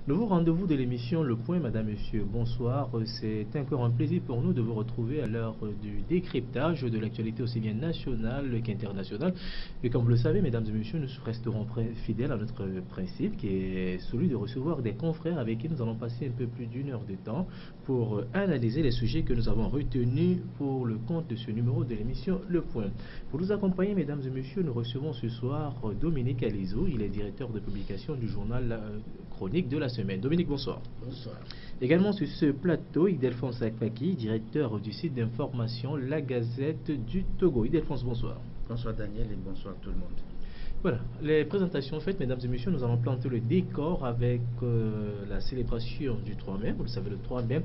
Nouveau rendez-vous de l'émission Le Point, Madame, Monsieur, bonsoir. C'est encore un plaisir pour nous de vous retrouver à l'heure du décryptage de l'actualité aussi bien nationale qu'internationale. Et comme vous le savez, Mesdames et Messieurs, nous resterons fidèles à notre principe qui est celui de recevoir des confrères avec qui nous allons passer un peu plus d'une heure de temps pour analyser les sujets que nous avons retenus pour le compte de ce numéro de l'émission Le Point. Pour nous accompagner, Mesdames et Messieurs, nous recevons ce soir Dominique Alizo. Il est directeur de publication du journal Chronique de la semaine. Dominique, bonsoir. Bonsoir. Également sur ce plateau, Ildefonse Akpaki, directeur du site d'information La Gazette du Togo. Ildefonse, bonsoir. Bonsoir Daniel et bonsoir tout le monde. Voilà, les présentations faites, mesdames et messieurs, nous allons planter le décor avec la célébration du 3 mai. Vous le savez, le 3 mai,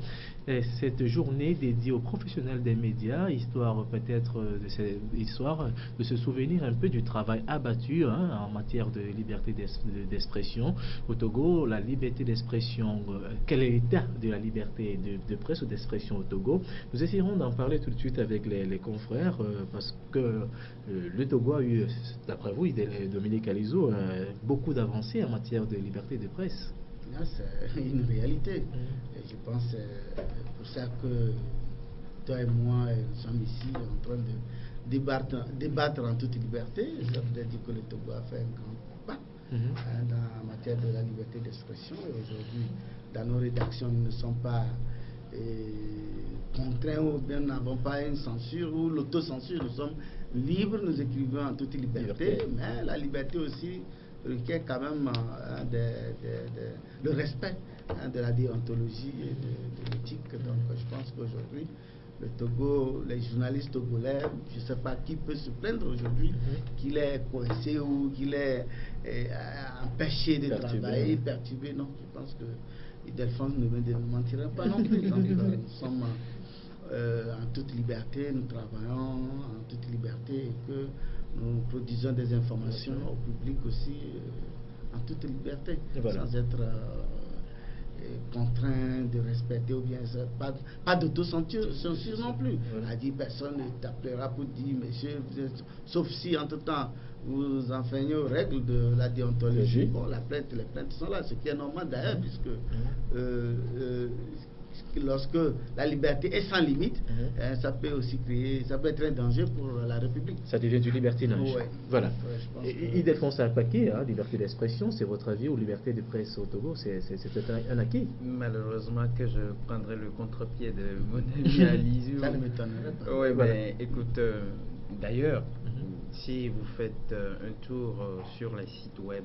cette journée dédiée aux professionnels des médias, histoire peut-être de se souvenir un peu du travail abattu en matière de liberté d'expression. Au Togo, la liberté d'expression, quel est l'état de la liberté de presse ou d'expression au Togo? Nous essaierons d'en parler tout de suite avec les confrères parce que le Togo a eu, d'après vous, Dominique Alizo, beaucoup d'avancées en matière de liberté de presse. C'est une réalité. Et je pense que c'est pour ça que toi et moi, nous sommes ici en train de débattre en toute liberté. Ça veut dire que le Togo a fait un grand pas dans la matière de la liberté d'expression. Et aujourd'hui, dans nos rédactions, nous ne sommes pas contraints ou bien nous n'avons pas une censure ou l'autocensure. Nous sommes libres, nous écrivons en toute liberté. Mais la liberté aussi requiert quand même le respect de la déontologie et de l'éthique. Donc je pense qu'aujourd'hui, le Togo, les journalistes togolais, je ne sais pas qui peut se plaindre aujourd'hui qu'il est coincé ou qu'il est empêché de travailler, perturbé. Non, je pense que Ildefonse ne mentirait pas non plus. Donc nous sommes en toute liberté, nous travaillons en toute liberté et que nous produisons des informations au public aussi en toute liberté, sans être contraint de respecter ou bien pas d'autocensure non plus. A dit personne ne t'appellera pour dire monsieur, sauf si entre temps vous enfreignez aux règles de la déontologie. Bon, les plaintes sont là, ce qui est normal d'ailleurs, puisque lorsque la liberté est sans limite, ça peut aussi créer, ça peut être un danger pour la République. Ça devient du libertinage. Ouais. Voilà. Ildefonse Akpaki, liberté d'expression, c'est votre avis, ou liberté de presse au Togo, c'est un acquis? Malheureusement que je prendrai le contre-pied de mon ami Alizo. Ça ne m'étonnerait pas. Oui, voilà. Mais écoute, d'ailleurs, si vous faites un tour sur les sites web,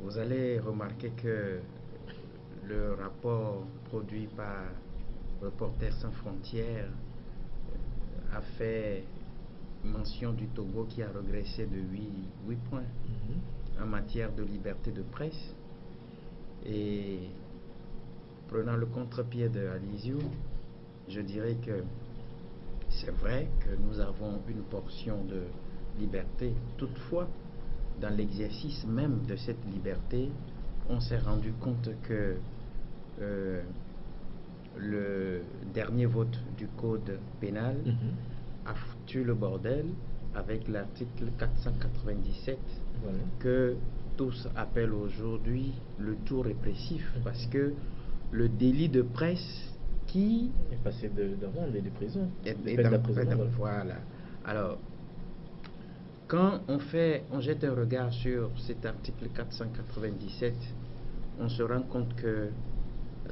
vous allez remarquer que le rapport produit par Reporters sans frontières a fait mention du Togo qui a régressé de 8 points en matière de liberté de presse. Et prenant le contre-pied de Alizo, je dirais que c'est vrai que nous avons une portion de liberté. Toutefois, dans l'exercice même de cette liberté, on s'est rendu compte que le dernier vote du code pénal a foutu le bordel avec l'article 497 que tous appellent aujourd'hui le tout répressif, parce que le délit de presse qui est passé d'amende et de prison. Voilà. Alors, quand on jette un regard sur cet article 497, on se rend compte que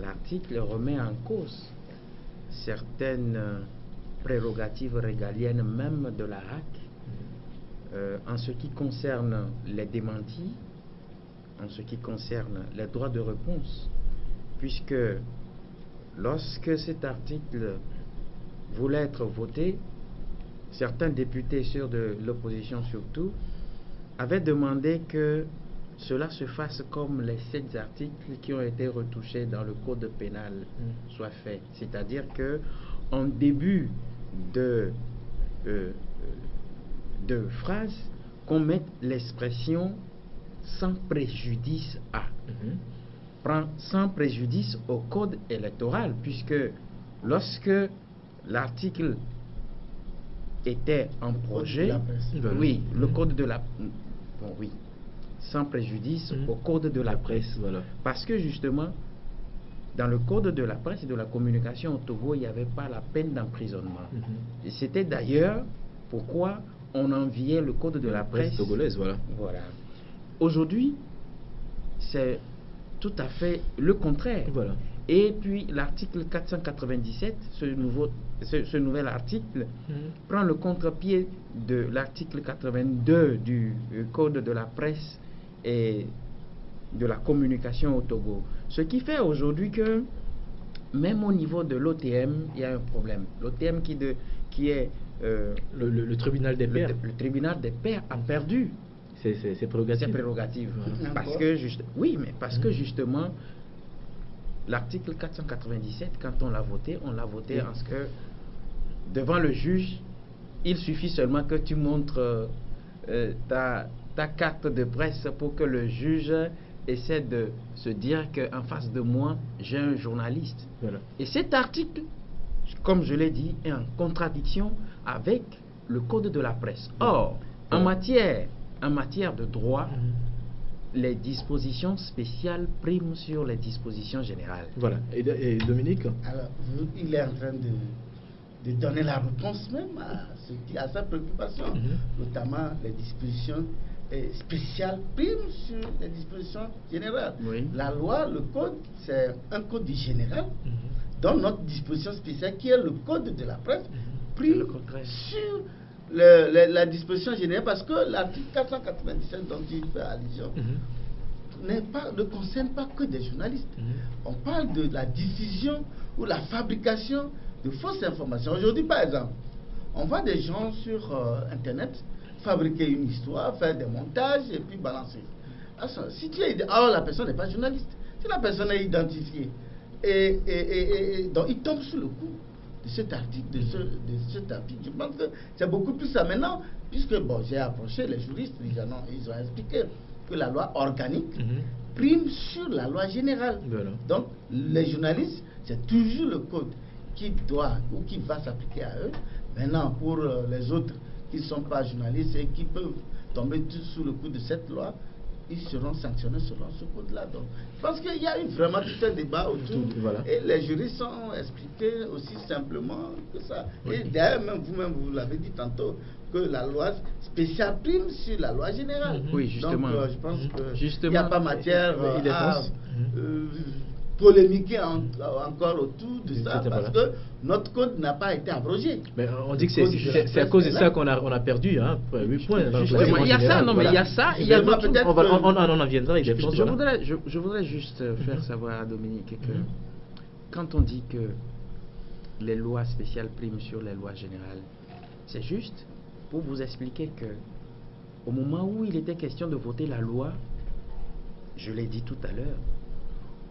l'article remet en cause certaines prérogatives régaliennes même de la RAC en ce qui concerne les démentis, en ce qui concerne les droits de réponse, puisque lorsque cet article voulait être voté, certains députés sûrs de l'opposition surtout avaient demandé que cela se fasse comme les 7 articles qui ont été retouchés dans le code pénal soient faits. C'est-à-dire qu'en début de phrase, qu'on mette l'expression sans préjudice à. Sans préjudice au code électoral, puisque lorsque l'article était en projet, le code de la... Bon, oui. sans préjudice au code de la presse. Voilà. Parce que justement, dans le code de la presse et de la communication au Togo, il n'y avait pas la peine d'emprisonnement. Et c'était d'ailleurs pourquoi on enviait le code de la presse togolaise. Voilà. Aujourd'hui, c'est tout à fait le contraire. Voilà. Et puis l'article 497, ce nouvel article, prend le contre-pied de l'article 82 du code de la presse et de la communication au Togo. Ce qui fait aujourd'hui que même au niveau de l'OTM, il y a un problème. L'OTM qui est le tribunal des pairs. Le tribunal des pairs a perdu ses prérogatives. Parce que justement, l'article 497, quand on l'a voté en ce que devant le juge, il suffit seulement que tu montres ta carte de presse pour que le juge essaie de se dire qu'en face de moi, j'ai un journaliste. Voilà. Et cet article, comme je l'ai dit, est en contradiction avec le code de la presse. Or, en matière de droit, les dispositions spéciales priment sur les dispositions générales. Voilà. Et Dominique? Alors, il est en train de donner la réponse même à sa préoccupation, notamment les dispositions spéciales priment sur les dispositions générales. Oui. La loi, le code, c'est un code général, dont notre disposition spéciale, qui est le code de la presse, prime sur la disposition générale, parce que l'article 497 dont il fait allusion ne concerne pas que des journalistes. On parle de la diffusion ou la fabrication de fausses informations. Aujourd'hui, par exemple, on voit des gens sur Internet fabriquer une histoire, faire des montages et puis balancer. Alors la personne n'est pas journaliste. Si la personne est identifiée donc il tombe sous le coup de cet article, je pense que c'est beaucoup plus ça maintenant, puisque j'ai approché les juristes, ils ont expliqué que la loi organique prime sur la loi générale. Voilà. Donc les journalistes, c'est toujours le code qui doit ou qui va s'appliquer à eux. Maintenant, pour les autres qui ne sont pas journalistes et qui peuvent tomber sous le coup de cette loi, ils seront sanctionnés selon ce code-là. Donc, je pense qu'il y a eu vraiment tout un débat autour. Voilà. Et les juristes ont expliqué aussi simplement que ça. Et d'ailleurs, même vous-même, vous l'avez dit tantôt, que la loi spéciale prime sur la loi générale. Oui, justement. Donc, je pense qu'il n'y a pas matière à polémiquer encore autour de ça, parce que notre code n'a pas été abrogé. Mais on dit que c'est à cause de ça qu'on a perdu 8 points. Il y a ça, non, mais il y a ça, il y a d'autres. On en viendra. Je voudrais juste faire savoir à Dominique que quand on dit que les lois spéciales priment sur les lois générales, c'est juste pour vous expliquer que au moment où il était question de voter la loi, je l'ai dit tout à l'heure,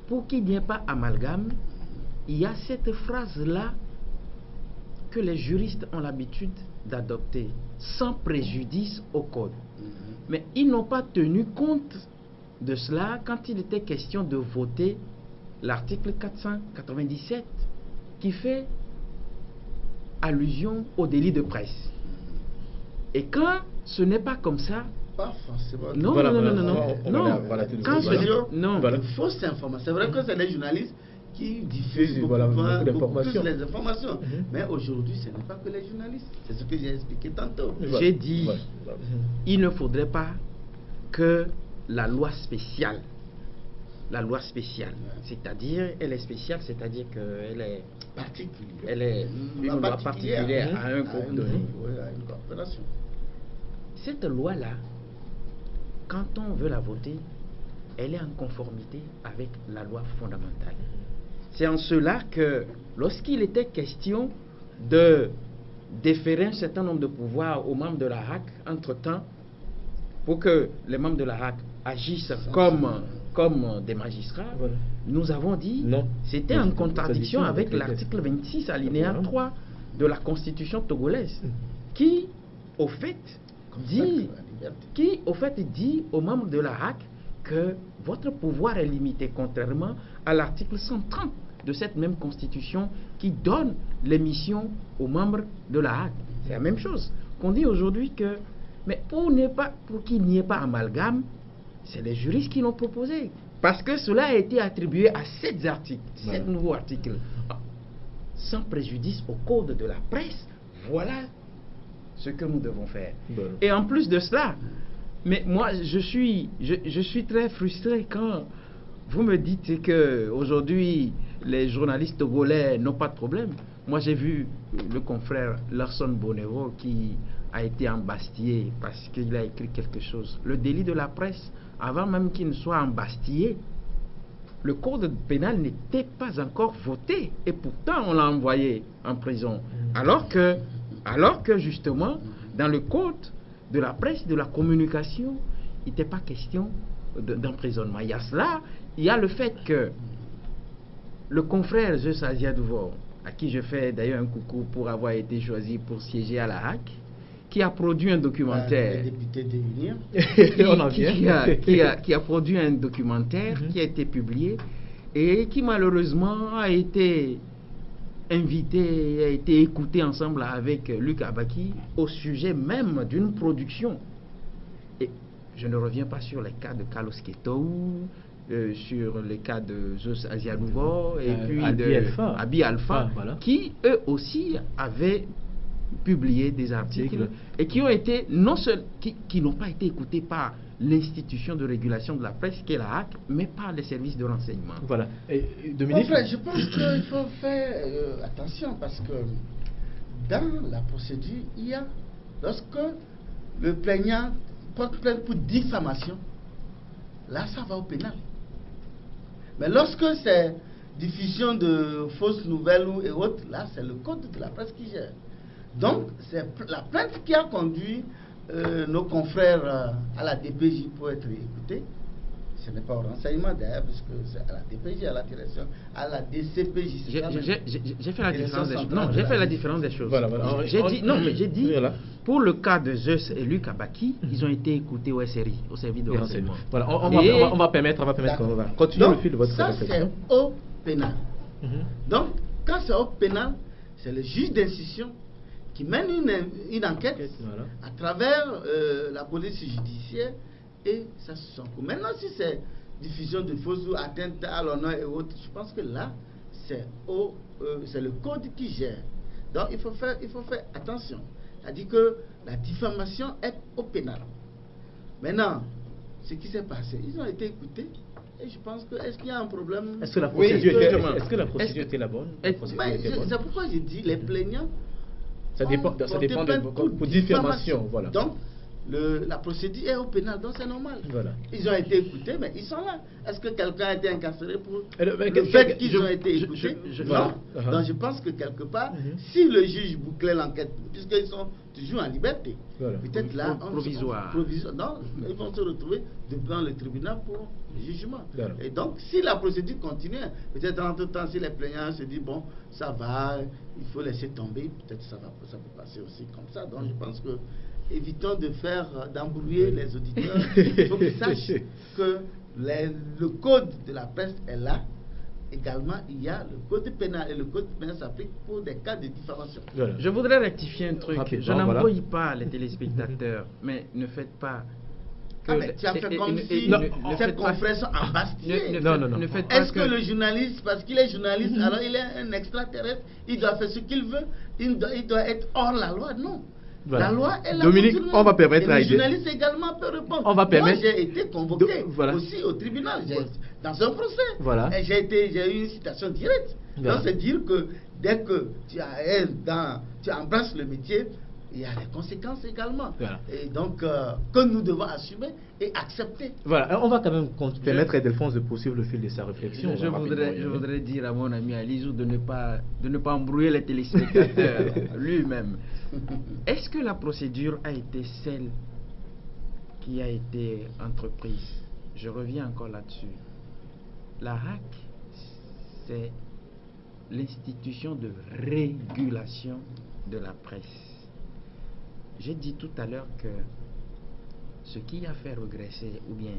pour qu'il n'y ait pas amalgame, il y a cette phrase-là que les juristes ont l'habitude d'adopter, sans préjudice au code. Mais ils n'ont pas tenu compte de cela quand il était question de voter l'article 497, qui fait allusion au délit de presse. Et quand ce n'est pas comme ça, pas forcément. Non. Quand une fausse information. C'est vrai que c'est les journalistes qui diffusent beaucoup plus les informations. Mais aujourd'hui, ce n'est pas que les journalistes. C'est ce que j'ai expliqué tantôt. J'ai dit, il ne faudrait pas que la loi spéciale, c'est-à-dire, elle est spéciale, c'est-à-dire qu'elle est particulière. Elle est une loi particulière à un groupe donné. À une corporation. Cette loi-là, quand on veut la voter, elle est en conformité avec la loi fondamentale. C'est en cela que lorsqu'il était question de déférer un certain nombre de pouvoirs aux membres de la RAC, entre-temps, pour que les membres de la RAC agissent comme des magistrats, nous avons dit c'était en contradiction avec l'article 26 alinéa 3 de la Constitution togolaise, qui au fait dit aux membres de la RAC que votre pouvoir est limité, contrairement à l'article 130 de cette même Constitution qui donne les missions aux membres de la RAC. C'est la même chose qu'on dit aujourd'hui que, mais pour qu'il n'y ait pas amalgame, c'est les juristes qui l'ont proposé. Parce que cela a été attribué à 7 articles, 7 nouveaux articles. Sans préjudice au code de la presse, voilà ce que nous devons faire. Et en plus de cela, mais moi je suis très frustré quand vous me dites que aujourd'hui les journalistes togolais n'ont pas de problème. Moi j'ai vu le confrère Larson Bonero qui a été embastillé parce qu'il a écrit quelque chose. Le délit de la presse, avant même qu'il ne soit embastillé, le code pénal n'était pas encore voté et pourtant on l'a envoyé en prison. Alors que justement, dans le code de la presse, de la communication, il n'était pas question d'emprisonnement. Il y a cela, il y a le fait que le confrère Zeus Aziadouvo, à qui je fais d'ailleurs un coucou pour avoir été choisi pour siéger à la HAC, qui a produit un documentaire, qui a produit un documentaire qui a été publié et qui malheureusement a été invité, a été écouté ensemble avec Luc Abaki au sujet même d'une production. Et je ne reviens pas sur les cas de Carlos Ketou, sur les cas de Zeus Aziadouvo et puis Abi Alpha, voilà, qui eux aussi avaient publié des articles et qui ont été qui n'ont pas été écoutés par l'institution de régulation de la presse qui est la HAC, mais par les services de renseignement. Voilà. Et Dominique, je pense qu'il faut faire attention parce que dans la procédure, il y a, lorsque le plaignant porte plainte pour diffamation, là ça va au pénal. Mais lorsque c'est diffusion de fausses nouvelles et autres, là c'est le code de la presse qui gère. Donc, c'est la plainte qui a conduit nos confrères à la DPJ pour être écoutés. Ce n'est pas au renseignement d'ailleurs, puisque c'est à la DPJ, à la direction, à la DCPJ. J'ai fait la différence des choses. Non, j'ai fait la différence des choses. Voilà. J'ai dit, voilà, pour le cas de Zeus et Luc Abaki, ils ont été écoutés au SRI, au service de renseignement. Voilà, on va permettre qu'on va continuer le fil de votre réflexion. C'est au pénal. Donc, quand c'est au pénal, c'est le juge d'instruction qui mène une enquête à travers la police judiciaire et ça se sent. Maintenant, si c'est diffusion de fausses ou atteinte à l'honneur et autres, je pense que là, c'est le code qui gère. Donc, il faut faire attention. C'est-à-dire que la diffamation est au pénal. Maintenant, ce qui s'est passé, ils ont été écoutés. Et je pense que, est-ce qu'il y a un problème? Est-ce que la procédure était la bonne? C'est pourquoi j'ai dit les plaignants. Ça dépend pour diffamation, voilà. Donc, la procédure est au pénal, donc c'est normal. Voilà. Ils ont été écoutés, mais ils sont là. Est-ce que quelqu'un a été incarcéré pour le fait qu'ils ont été écoutés? Non. Donc je pense que quelque part, si le juge bouclait l'enquête, puisqu'ils sont toujours en liberté, peut-être là, provisoire. Non, ils vont se retrouver devant le tribunal pour le jugement. Et donc, si la procédure continue, peut-être entre-temps, si les plaignants se disent, bon, ça va, il faut laisser tomber, peut-être ça peut passer aussi comme ça. Donc je pense que évitons d'embrouiller les auditeurs. Il faut qu'ils sachent que le code de la presse est là. Également, il y a le code pénal et le code pénal s'applique pour des cas de diffamation. Voilà. Je voudrais rectifier un truc. Je n'embrouille pas les téléspectateurs, mais ne faites pas. Mais tu as fait comme si ces confrères sont embastillés. Non. Est-ce que le journaliste, parce qu'il est journaliste, alors il est un extraterrestre, il doit faire ce qu'il veut, il doit être hors la loi? Non. Voilà. La loi est là. Dominique, on va permettre à les journalistes également peuvent répondre. On va permettre. Moi, j'ai été convoqué aussi au tribunal, dans un procès. Voilà. Et j'ai eu une citation directe. Voilà. Donc, c'est dire que dès que tu embrasses le métier, il y a des conséquences également. Voilà. Et donc, que nous devons assumer et accepter. Voilà, on va quand même permettre à Delphonse de poursuivre le fil de sa réflexion. Je voudrais dire à mon ami Alizou de ne pas embrouiller les téléspectateurs lui-même. Est-ce que la procédure a été celle qui a été entreprise? Je reviens encore là-dessus. La HAC, c'est l'institution de régulation de la presse. J'ai dit tout à l'heure que ce qui a fait regresser, ou bien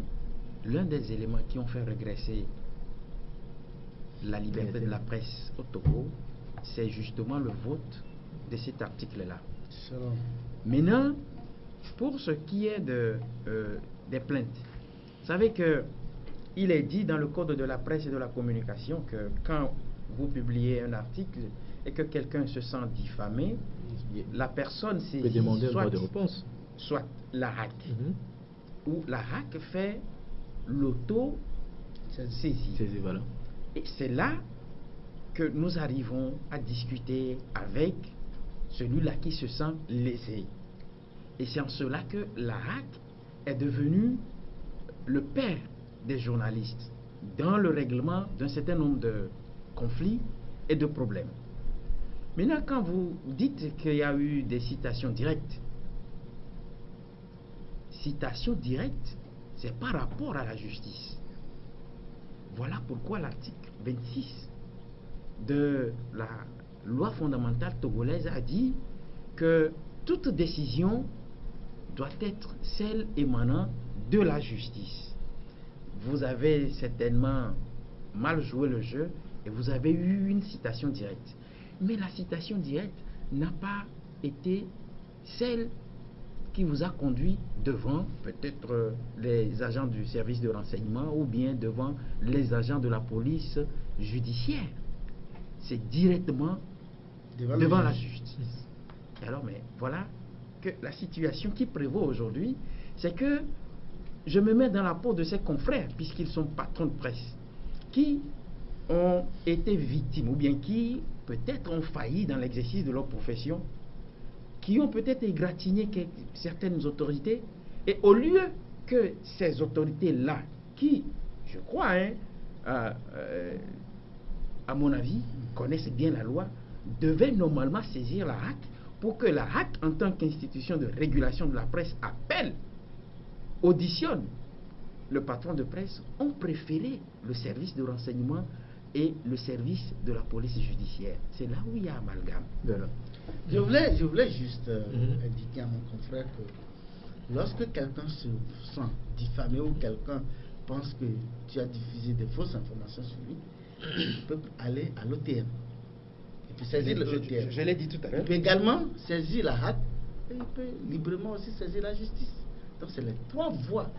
l'un des éléments qui ont fait regresser la liberté de la presse au Togo, c'est justement le vote de cet article-là. Maintenant, pour ce qui est des plaintes, savez que il est dit dans le code de la presse et de la communication que quand vous publiez un article et que quelqu'un se sent diffamé, la personne peut demander un droit de réponse. Soit la RAC, ou la RAC fait l'auto-saisie. Voilà. Et c'est là que nous arrivons à discuter avec celui-là qui se sent lésé. Et c'est en cela que la RAC est devenue le père des journalistes dans le règlement d'un certain nombre de conflits et de problèmes. Maintenant, quand vous dites qu'il y a eu des citations directes, c'est par rapport à la justice. Voilà pourquoi l'article 26 de la loi fondamentale togolaise a dit que toute décision doit être celle émanant de la justice. Vous avez certainement mal joué le jeu et vous avez eu une citation directe. Mais la citation directe n'a pas été celle qui vous a conduit devant peut-être les agents du service de renseignement ou bien devant les agents de la police judiciaire. C'est directement devant la justice. Alors, mais voilà que la situation qui prévaut aujourd'hui, c'est que je me mets dans la peau de ces confrères, puisqu'ils sont patrons de presse, qui ont été victimes, ou bien qui peut-être ont failli dans l'exercice de leur profession, qui ont peut-être égratigné certaines autorités, et au lieu que ces autorités-là, qui, je crois, à mon avis, connaissent bien la loi, devaient normalement saisir la RAC pour que la RAC, en tant qu'institution de régulation de la presse, appelle, auditionne le patron de presse, ont préféré le service de renseignement et le service de la police judiciaire. C'est là où il y a amalgame. Je voulais juste indiquer à mon confrère que lorsque quelqu'un se sent diffamé ou quelqu'un pense que tu as diffusé des fausses informations sur lui, il peut aller à l'OTM. Il peut saisir l'OTM. Je l'ai dit tout à l'heure. Il peut également saisir la RAC et il peut librement aussi saisir la justice. Donc c'est les trois voies.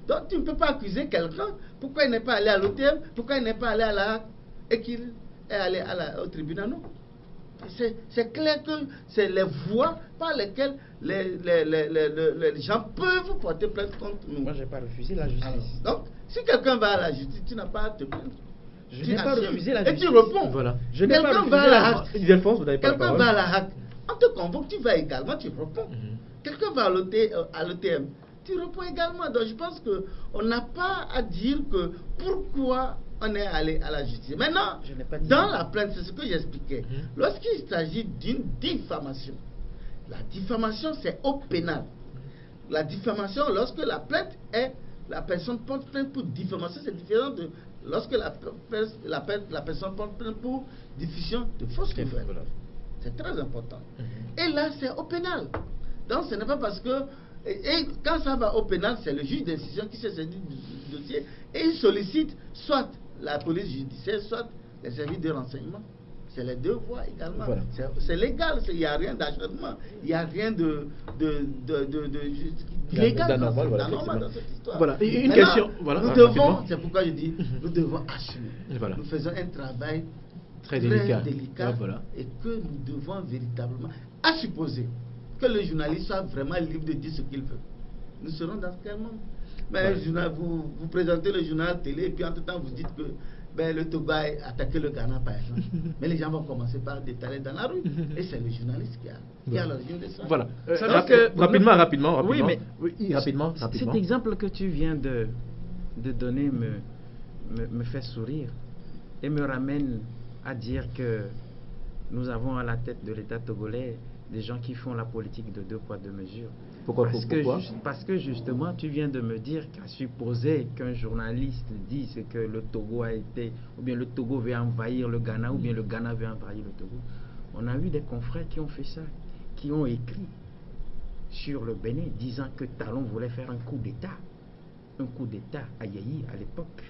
Donc tu ne peux pas accuser quelqu'un pourquoi il n'est pas allé à l'OTM, pourquoi il n'est pas allé à la RAC et qu'il est allé au tribunal. Non. C'est clair que c'est les voies par lesquelles les gens peuvent porter plainte contre nous. Moi, je n'ai pas refusé la justice. Alors, donc, si quelqu'un va à la justice, tu n'as pas à te plaindre. Je n'ai pas refusé la justice. Et tu réponds. Voilà. Quelqu'un va à la RAC. Quelqu'un va à la RAC. On te convoque, tu vas également, tu réponds. Quelqu'un va à l'OTM. Tu réponds également. Donc, je pense qu'on n'a pas à dire que pourquoi on est allé à la justice. Maintenant, dans la plainte, c'est ce que j'expliquais. Lorsqu'il s'agit d'une diffamation, la diffamation, c'est au pénal. La diffamation, lorsque la plainte est, la personne porte plainte pour diffamation, c'est différent de lorsque la personne porte plainte pour diffusion de fausses nouvelles. C'est très important. Et là, c'est au pénal. Donc, ce n'est pas parce que... Et quand ça va au pénal, c'est le juge d'instruction qui se saisit du dossier et il sollicite soit la police judiciaire, soit les services de renseignement. C'est les deux voies également. Voilà. C'est légal, il n'y a rien d'acharnement, il n'y a rien illégal dans cette histoire. Voilà. Et une maintenant, question. Voilà, nous devons, c'est pourquoi je dis, nous devons assumer. Voilà. Nous faisons un travail très délicat voilà. Et que nous devons véritablement, à supposer que le journaliste soit vraiment libre de dire ce qu'il veut. Nous serons dans quel monde? Mais voilà. Vous présentez le journal télé et puis en tout temps vous dites que le Togo a attaqué le Ghana par exemple. Mais les gens vont commencer par détailler dans la rue. Et c'est le journaliste qui a l'origine de ça. Voilà. Rapidement. Oui, mais rapidement. Cet exemple que tu viens de donner me fait sourire et me ramène à dire que nous avons à la tête de l'État togolais des gens qui font la politique de 2 poids 2 mesures. Pourquoi? Parce que justement, tu viens de me dire qu'à supposer qu'un journaliste dise que le Togo a été, ou bien le Togo veut envahir le Ghana, ou bien le Ghana veut envahir le Togo. On a eu des confrères qui ont fait ça, qui ont écrit sur le Bénin, disant que Talon voulait faire un coup d'État à Yayi à l'époque.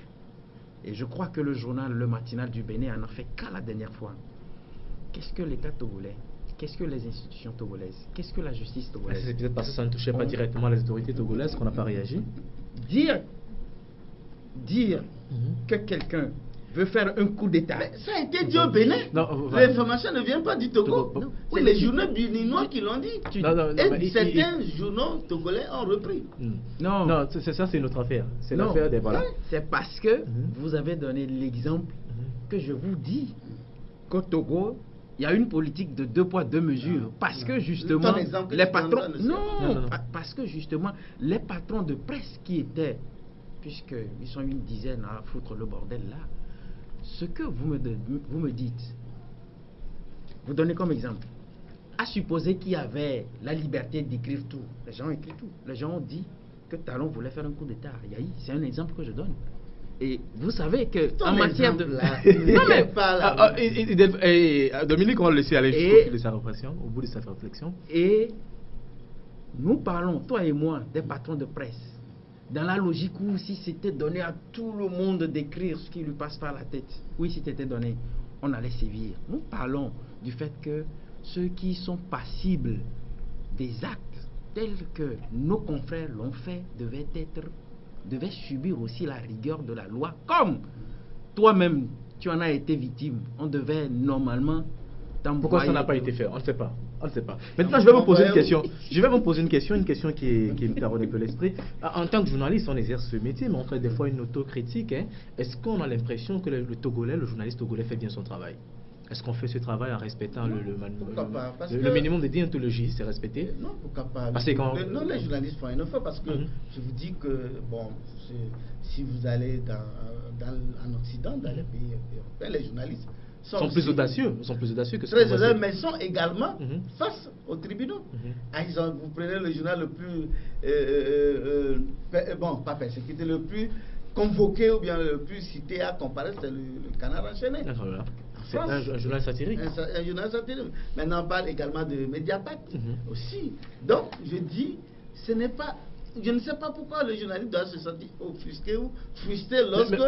Et je crois que le journal Le Matinal du Bénin en a fait qu'à la dernière fois. Qu'est-ce que l'État togolais? Qu'est-ce que les institutions togolaises? Qu'est-ce que la justice togolaise? C'est peut-être parce que ça ne touchait pas directement les autorités togolaises qu'on n'a pas réagi. Dire dire que quelqu'un veut faire un coup d'État. Mais ça a été dit au Bénin. L'information ne vient pas du Togo. C'est les journaux béninois qui l'ont dit. Et certains journaux togolais ont repris. Non, c'est ça, c'est notre affaire. C'est l'affaire des... Voilà. C'est parce que vous avez donné l'exemple que je vous dis qu'au Togo, il y a une politique de 2 poids 2 mesures. Parce que justement, les patrons... parce que justement, les patrons de presse qui étaient, puisqu'ils sont une dizaine à foutre le bordel là, ce que vous me dites, vous donnez comme exemple, à supposer qu'il y avait la liberté d'écrire tout. Les gens ont écrit tout. Les gens ont dit que Talon voulait faire un coup d'État. C'est un exemple que je donne. Et vous savez que en matière de... Dominique, on va le laisser aller jusqu'au bout de sa réflexion, au bout de sa réflexion. Et nous parlons, toi et moi, des patrons de presse, dans la logique où si c'était donné à tout le monde d'écrire ce qui lui passe par la tête, oui, si c'était donné, on allait sévir. Nous parlons du fait que ceux qui sont passibles des actes tels que nos confrères l'ont fait devaient subir aussi la rigueur de la loi. Comme toi-même, tu en as été victime, on devait normalement t'envoyer... Pourquoi ça n'a pas été fait? On ne sait pas. On ne sait pas. Maintenant, je vais vous poser une question. Je vais vous poser une question qui me taraude un peu l'esprit. En tant que journaliste, on exerce ce métier, mais on fait des fois une autocritique. Est-ce qu'on a l'impression que le journaliste togolais fait bien son travail? Est-ce qu'on fait ce travail en respectant le minimum de déontologie? C'est respecté? Non, pourquoi pas? Parce que non, les journalistes font une fois parce que je vous dis que, bon, si vous allez en Occident, dans les pays européens, les journalistes sont plus audacieux que très audacieux, mais sont également face aux tribunaux. Vous prenez le journal le plus pas persécuté, le plus convoqué ou bien le plus cité à comparaître, c'est le Canard enchaîné. C'est un journal satirique. Un journal satirique. Maintenant, on parle également de Mediapart aussi. Donc, je dis, ce n'est pas... Je ne sais pas pourquoi le journaliste doit se sentir offusqué ou frustré lorsque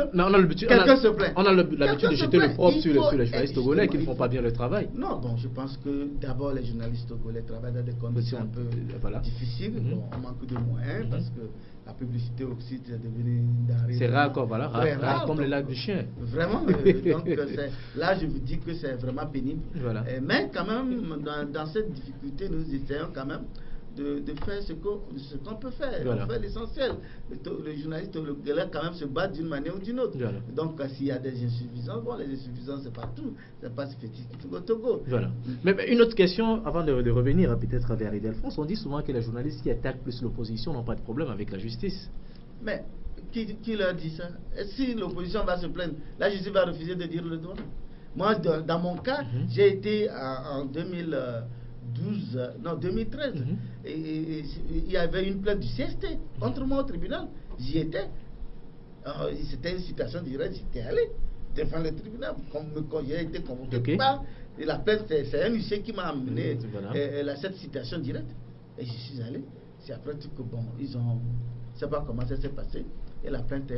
quelqu'un se plaint. On a l'habitude de jeter le propre sur les journalistes togolais qui ne font pas bien le travail. Non, bon, je pense que d'abord les journalistes togolais travaillent dans des conditions un peu difficiles. Bon, on manque de moyens parce que la publicité aussi est devenue c'est rare, rare comme le lac du chien. Vraiment, donc là je vous dis que c'est vraiment pénible. Mais quand même, dans cette difficulté, nous essayons quand même de faire ce qu'on peut faire. On fait l'essentiel. Le journaliste, le gars quand même se bat d'une manière ou d'une autre. Donc s'il y a des insuffisances, bon, les insuffisances c'est partout. C'est pas spécifique au Togo. Mais une autre question, avant de revenir peut-être vers Ildefonse, on dit souvent que les journalistes qui attaquent plus l'opposition n'ont pas de problème avec la justice. Mais qui leur dit ça? Et si l'opposition va se plaindre, la justice va refuser de dire le droit. Moi, dans mon cas, j'ai été en 2013, et il y avait une plainte du CST contre moi au tribunal. J'y étais. C'était une situation directe, j'étais allé devant le tribunal quand j'ai été convoqué. Et la plainte, c'est un huissier qui m'a amené cette citation directe. Et je suis allé. C'est après tout que bon, je ne sais pas comment ça s'est passé. Et la plainte a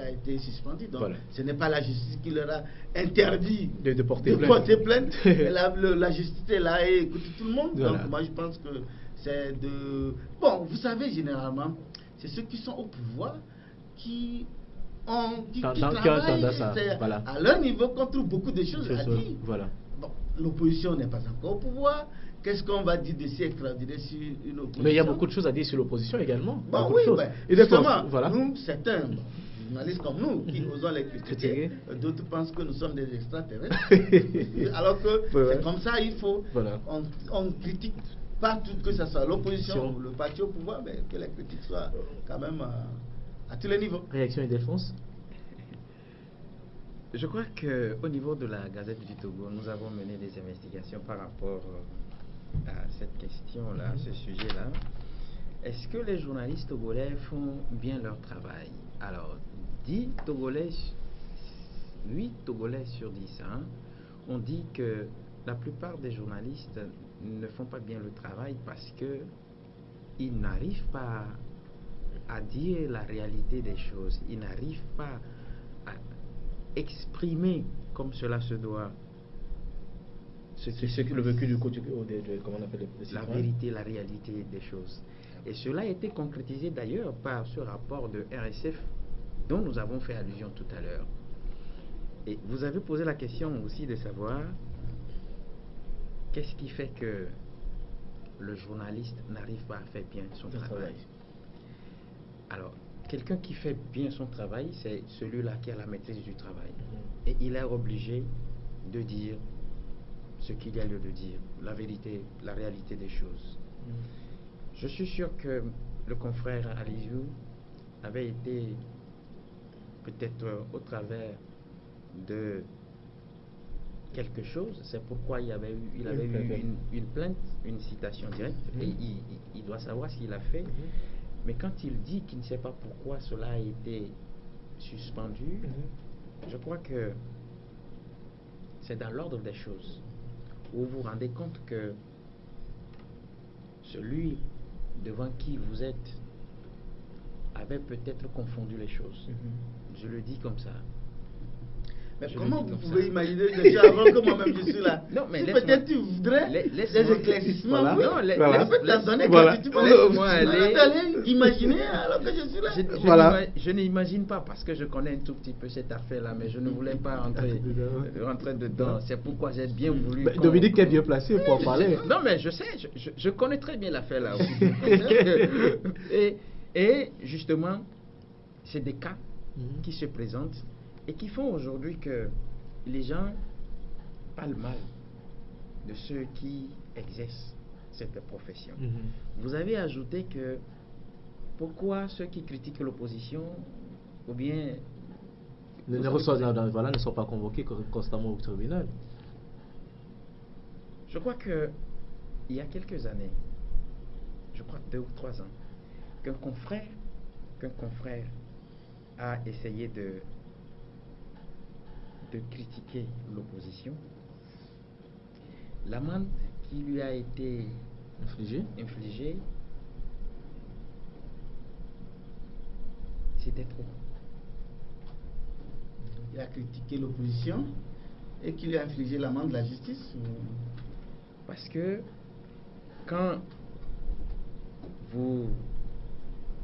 été suspendue. Donc, ce n'est pas la justice qui leur a interdit de porter plainte. la justice est là et écoute tout le monde. Donc, moi, je pense que c'est de... Bon, vous savez, généralement, c'est ceux qui sont au pouvoir qui travaillent à leur niveau qu'on trouve beaucoup de choses à dire. Bon, l'opposition n'est pas encore au pouvoir. Qu'est-ce qu'on va dire de si extraordinaire sur une opposition? Mais il y a beaucoup de choses à dire sur l'opposition également. Bon, oui, justement, nous, certains journalistes comme nous, qui osons les critiquer, d'autres pensent que nous sommes des extraterrestres. Alors que c'est comme ça, il faut... On critique pas tout, que ce soit l'opposition ou le parti au pouvoir, mais que les critiques soient quand même à tous les niveaux. Réaction Ildefonse? Je crois qu'au niveau de la Gazette du Togo, nous avons mené des investigations par rapport à cette question-là, ce sujet-là. Est-ce que les journalistes togolais font bien leur travail? Alors, 8 Togolais sur 10, on dit que la plupart des journalistes ne font pas bien le travail parce qu'ils n'arrivent pas à dire la réalité des choses. Ils n'arrivent pas à exprimer comme cela se doit le vécu du côté comment on appelle la vérité, la réalité des choses. Et cela a été concrétisé d'ailleurs par ce rapport de RSF dont nous avons fait allusion tout à l'heure. Et vous avez posé la question aussi de savoir qu'est-ce qui fait que le journaliste n'arrive pas à faire bien son travail. Alors, quelqu'un qui fait bien son travail, c'est celui-là qui a la maîtrise du travail. Et il est obligé de dire ce qu'il y a lieu de dire, la vérité, la réalité des choses. Je suis sûr que le confrère Aliou avait été peut-être au travers de quelque chose, c'est pourquoi il avait eu une plainte, une citation directe, et il doit savoir ce qu'il a fait. Mais quand il dit qu'il ne sait pas pourquoi cela a été suspendu, je crois que c'est dans l'ordre des choses, où vous vous rendez compte que celui devant qui vous êtes avait peut-être confondu les choses. Je le dis comme ça. Mais comment vous pouvez imaginer déjà avant que moi-même je suis là? Non, mais si peut-être tu voudrais des éclaircissements, voilà. Je peux t'en donner Tu peux aller imaginer alors que je suis là. Je n'imagine pas parce que je connais un tout petit peu cette affaire-là, mais je ne voulais pas rentrer dedans. C'est pourquoi j'ai bien voulu. Dominique est bien placé pour en parler. Non, mais je sais, je connais très bien l'affaire-là aussi. et justement, c'est des cas qui se présentent et qui font aujourd'hui que les gens parlent mal de ceux qui exercent cette profession. Vous avez ajouté que pourquoi ceux qui critiquent l'opposition ou bien ne sont pas convoqués constamment au tribunal. Je crois que il y a quelques années, je crois 2 ou 3 ans, qu'un confrère a essayé de critiquer l'opposition. L'amende qui lui a été infligée, c'était trop. Il a critiqué l'opposition et qui lui a infligé l'amende de la justice Parce que quand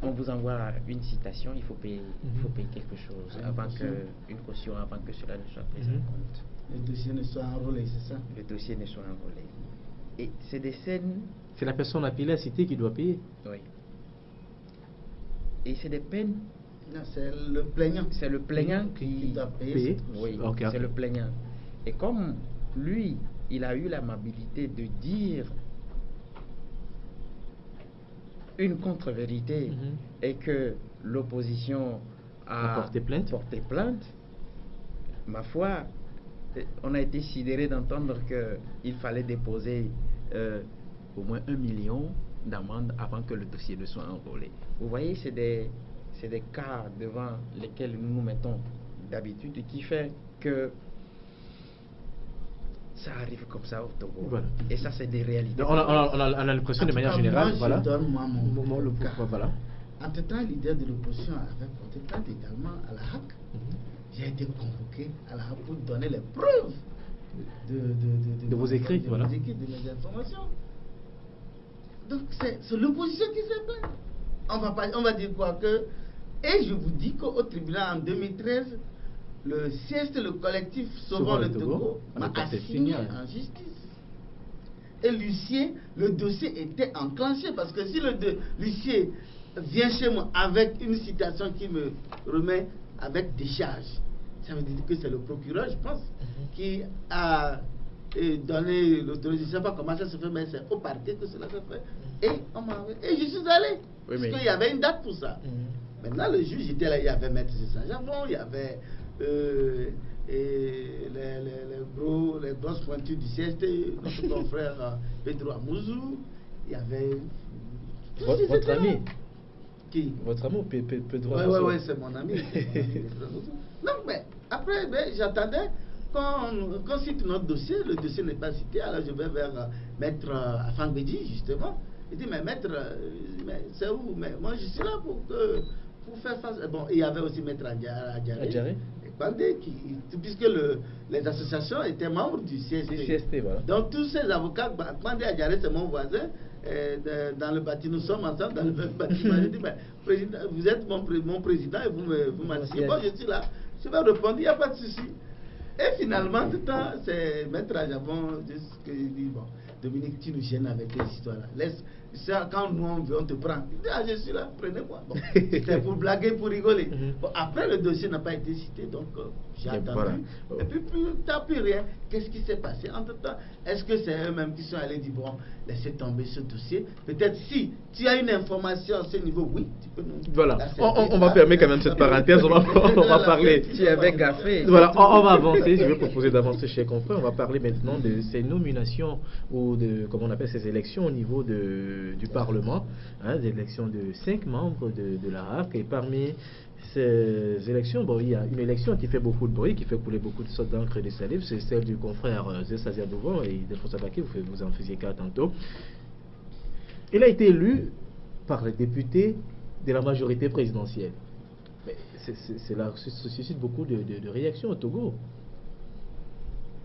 on vous envoie une citation, il faut payer quelque chose une caution avant que cela ne soit pris en compte. Le dossier ne soit enrôlé, c'est ça? Le dossier ne soit enrôlé. Et c'est des scènes... C'est la personne appelée à citer qui doit payer. Oui. Et c'est des peines... Non, c'est le plaignant. C'est le plaignant qui doit payer. Oui, c'est le plaignant. Et comme lui, il a eu l'amabilité de dire une contre-vérité et que l'opposition a porté plainte, ma foi, on a été sidéré d'entendre qu'il fallait déposer au moins 1 million d'amende avant que le dossier ne soit enrôlé. Vous voyez, c'est des cas devant lesquels nous nous mettons d'habitude et qui fait que ça arrive comme ça au Togo. Voilà. Et ça, c'est des réalités. On a l'impression de manière générale. Moi, je donne mon cas. Voilà. Entre-temps, le leader de l'opposition avait porté plainte également à la HAC. J'ai été convoqué à la HAC pour donner les preuves de vos écrits, de mes informations. Donc, c'est l'opposition qui s'est plainte. On va dire quoi que... Et je vous dis qu'au tribunal en 2013, le CST, le collectif Sauvons le Togo, m'a assigné en justice. Et l'huissier, le dossier était enclenché parce que si l'huissier vient chez moi avec une citation qui me remet avec décharge, ça veut dire que c'est le procureur, je pense, qui a donné l'autorisation. Je ne sais pas comment ça se fait, mais c'est au parquet que cela se fait. Et je suis allé, parce qu'il y avait une date pour ça. Maintenant, le juge était là, il y avait Maître Saint-Javon, il y avait les grosses pointures du CST, notre confrère Pedro Amouzou, il y avait... Votre ami? Qui? Votre ami Pedro Amouzou? Oui, c'est mon ami. Non, mais après, j'attendais qu'on cite notre dossier, le dossier n'est pas cité, alors je vais vers Maître Afang-Bédi, justement. Il dit, mais Maître, c'est où? Mais moi, je suis là pour faire face. Bon, il y avait aussi Maître Adjaré. Puisque les associations étaient membres du CST. Voilà. Donc tous ces avocats, Bandé Adjaré c'est mon voisin, dans le bâtiment, nous sommes ensemble dans le même bâtiment. Je dis, mais, président, vous êtes mon président et vous m'asseyez. Bon, je suis là, je vais répondre, il n'y a pas de souci. Et finalement, tout le temps, c'est Maître Ajabon qui dit, bon, Dominique, tu nous gênes avec tes histoires-là. Laisse, quand nous on veut, on te prend. Il dit, ah, je suis là, prenez-moi. Bon, c'était pour blaguer, pour rigoler. Bon, après, le dossier n'a pas été cité, donc j'ai attendu. Voilà. Et puis, t'as plus rien. Qu'est-ce qui s'est passé entre-temps? Est-ce que c'est eux-mêmes qui sont allés dire, bon, laissez tomber ce dossier? Peut-être si tu as une information à ce niveau, oui, tu peux nous... Voilà, on va permettre quand même cette parenthèse, on va parler... Tu avais gaffé. Voilà, on va avancer, je vais proposer d'avancer chez confrères. On va parler maintenant de ces nominations ou de, comment on appelle ces élections au niveau du Parlement, hein, des élections de 5 membres de la RAC. Et parmi ces élections, bon, il y a une élection qui fait beaucoup de bruit, qui fait couler beaucoup de sortes d'encre et de salive, c'est celle du confrère Zessasia Douvon et Delphonse Abaké, vous en faisiez cas tantôt. Il a été élu par les députés de la majorité présidentielle. Mais ça suscite beaucoup de réactions au Togo.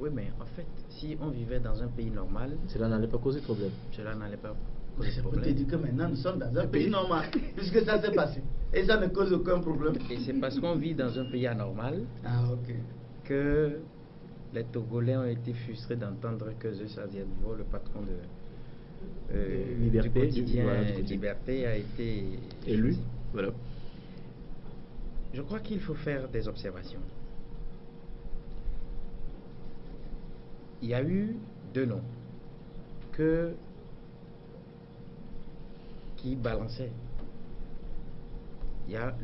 Oui, mais en fait, si on vivait dans un pays normal, cela n'allait pas causer de problème. Cela n'allait pas causer causer de problème. Je peux te dire que maintenant nous sommes dans un pays normal, puisque ça s'est passé. Et ça ne cause aucun problème. Et c'est parce qu'on vit dans un pays anormal que les Togolais ont été frustrés d'entendre que Zessasia Douvon, le patron de Liberté, du quotidien Liberté, a été élu. Voilà. Je crois qu'il faut faire des observations. Il y a eu 2 noms qui balançaient. Il y a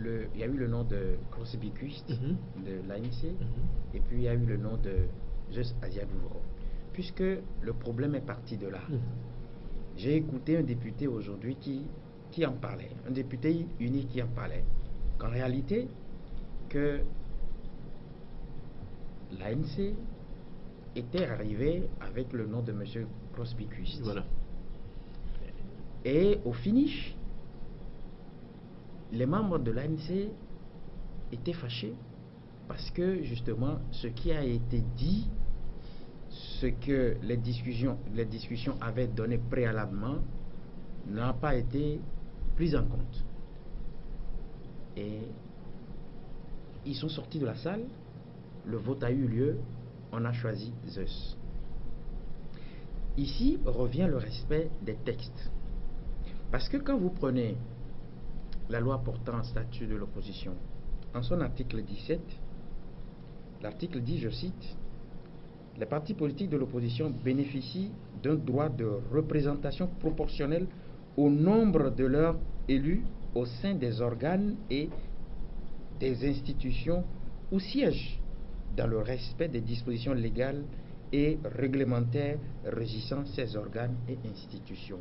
eu le nom de Crosby-Quist de l'ANC, et puis il y a eu le nom de Zessasia Douvon. Puisque le problème est parti de là. J'ai écouté un député aujourd'hui qui en parlait, un député unique qui en parlait, qu'en réalité, que l'ANC était arrivé avec le nom de M. Crosby-Quist. Voilà. Et au finish, les membres de l'ANC étaient fâchés parce que justement ce qui a été dit, ce que les discussions avaient donné préalablement n'a pas été pris en compte. Et ils sont sortis de la salle, le vote a eu lieu, on a choisi Zeus. Ici revient le respect des textes. Parce que quand vous prenez la loi portant statut de l'opposition, en son article 17, l'article dit, je cite, « Les partis politiques de l'opposition bénéficient d'un droit de représentation proportionnelle au nombre de leurs élus au sein des organes et des institutions où siègent dans le respect des dispositions légales et réglementaires régissant ces organes et institutions. »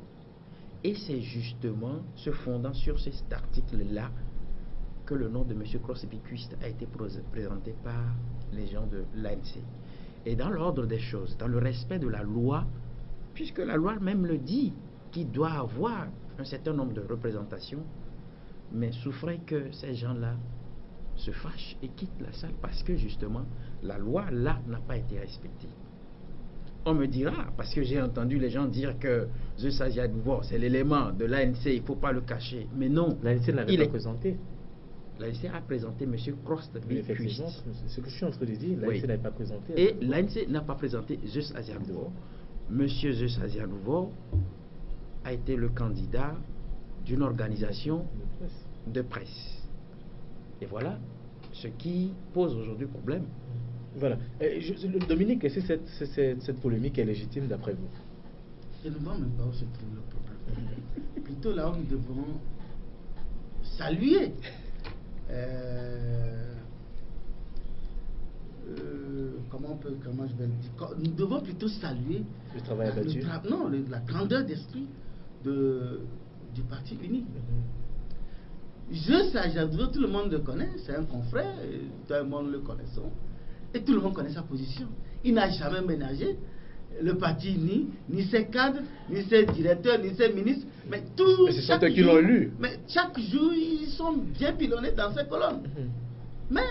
Et c'est justement se fondant sur cet article-là que le nom de M. Crosby-Quist a été présenté par les gens de l'ANC. Et dans l'ordre des choses, dans le respect de la loi, puisque la loi même le dit, qu'il doit avoir un certain nombre de représentations, mais souffrait que ces gens-là se fâchent et quittent la salle parce que justement, la loi là n'a pas été respectée. On me dira, parce que j'ai entendu les gens dire que Zessasia Douvon, c'est l'élément de l'ANC, il ne faut pas le cacher. Mais non. L'ANC l'avait pas présenté. L'ANC a présenté M. Crosby-Quist. C'est ce que je suis en train de dire. L'ANC n'avait pas présenté. Et l'ANC n'a pas présenté Zessasia Douvon. M. Zessasia Douvon a été le candidat d'une organisation de presse. Et voilà ce qui pose aujourd'hui problème. Voilà. Dominique, est-ce que cette polémique est légitime d'après vous? Je ne vois même pas où se trouve le problème. Plutôt là où nous devons saluer comment je vais le dire, nous devons plutôt saluer le travail abattu. La grandeur d'esprit du Parti uni. Zessasia Douvon, tout le monde le connaît, c'est un confrère, tout le monde le connaissons. Et tout le monde connaît sa position. Il n'a jamais ménagé le parti ni ses cadres, ni ses directeurs, ni ses ministres. Mais c'est ceux qui l'ont lu. Mais chaque jour, ils sont bien pilonnés dans ces colonnes. Mais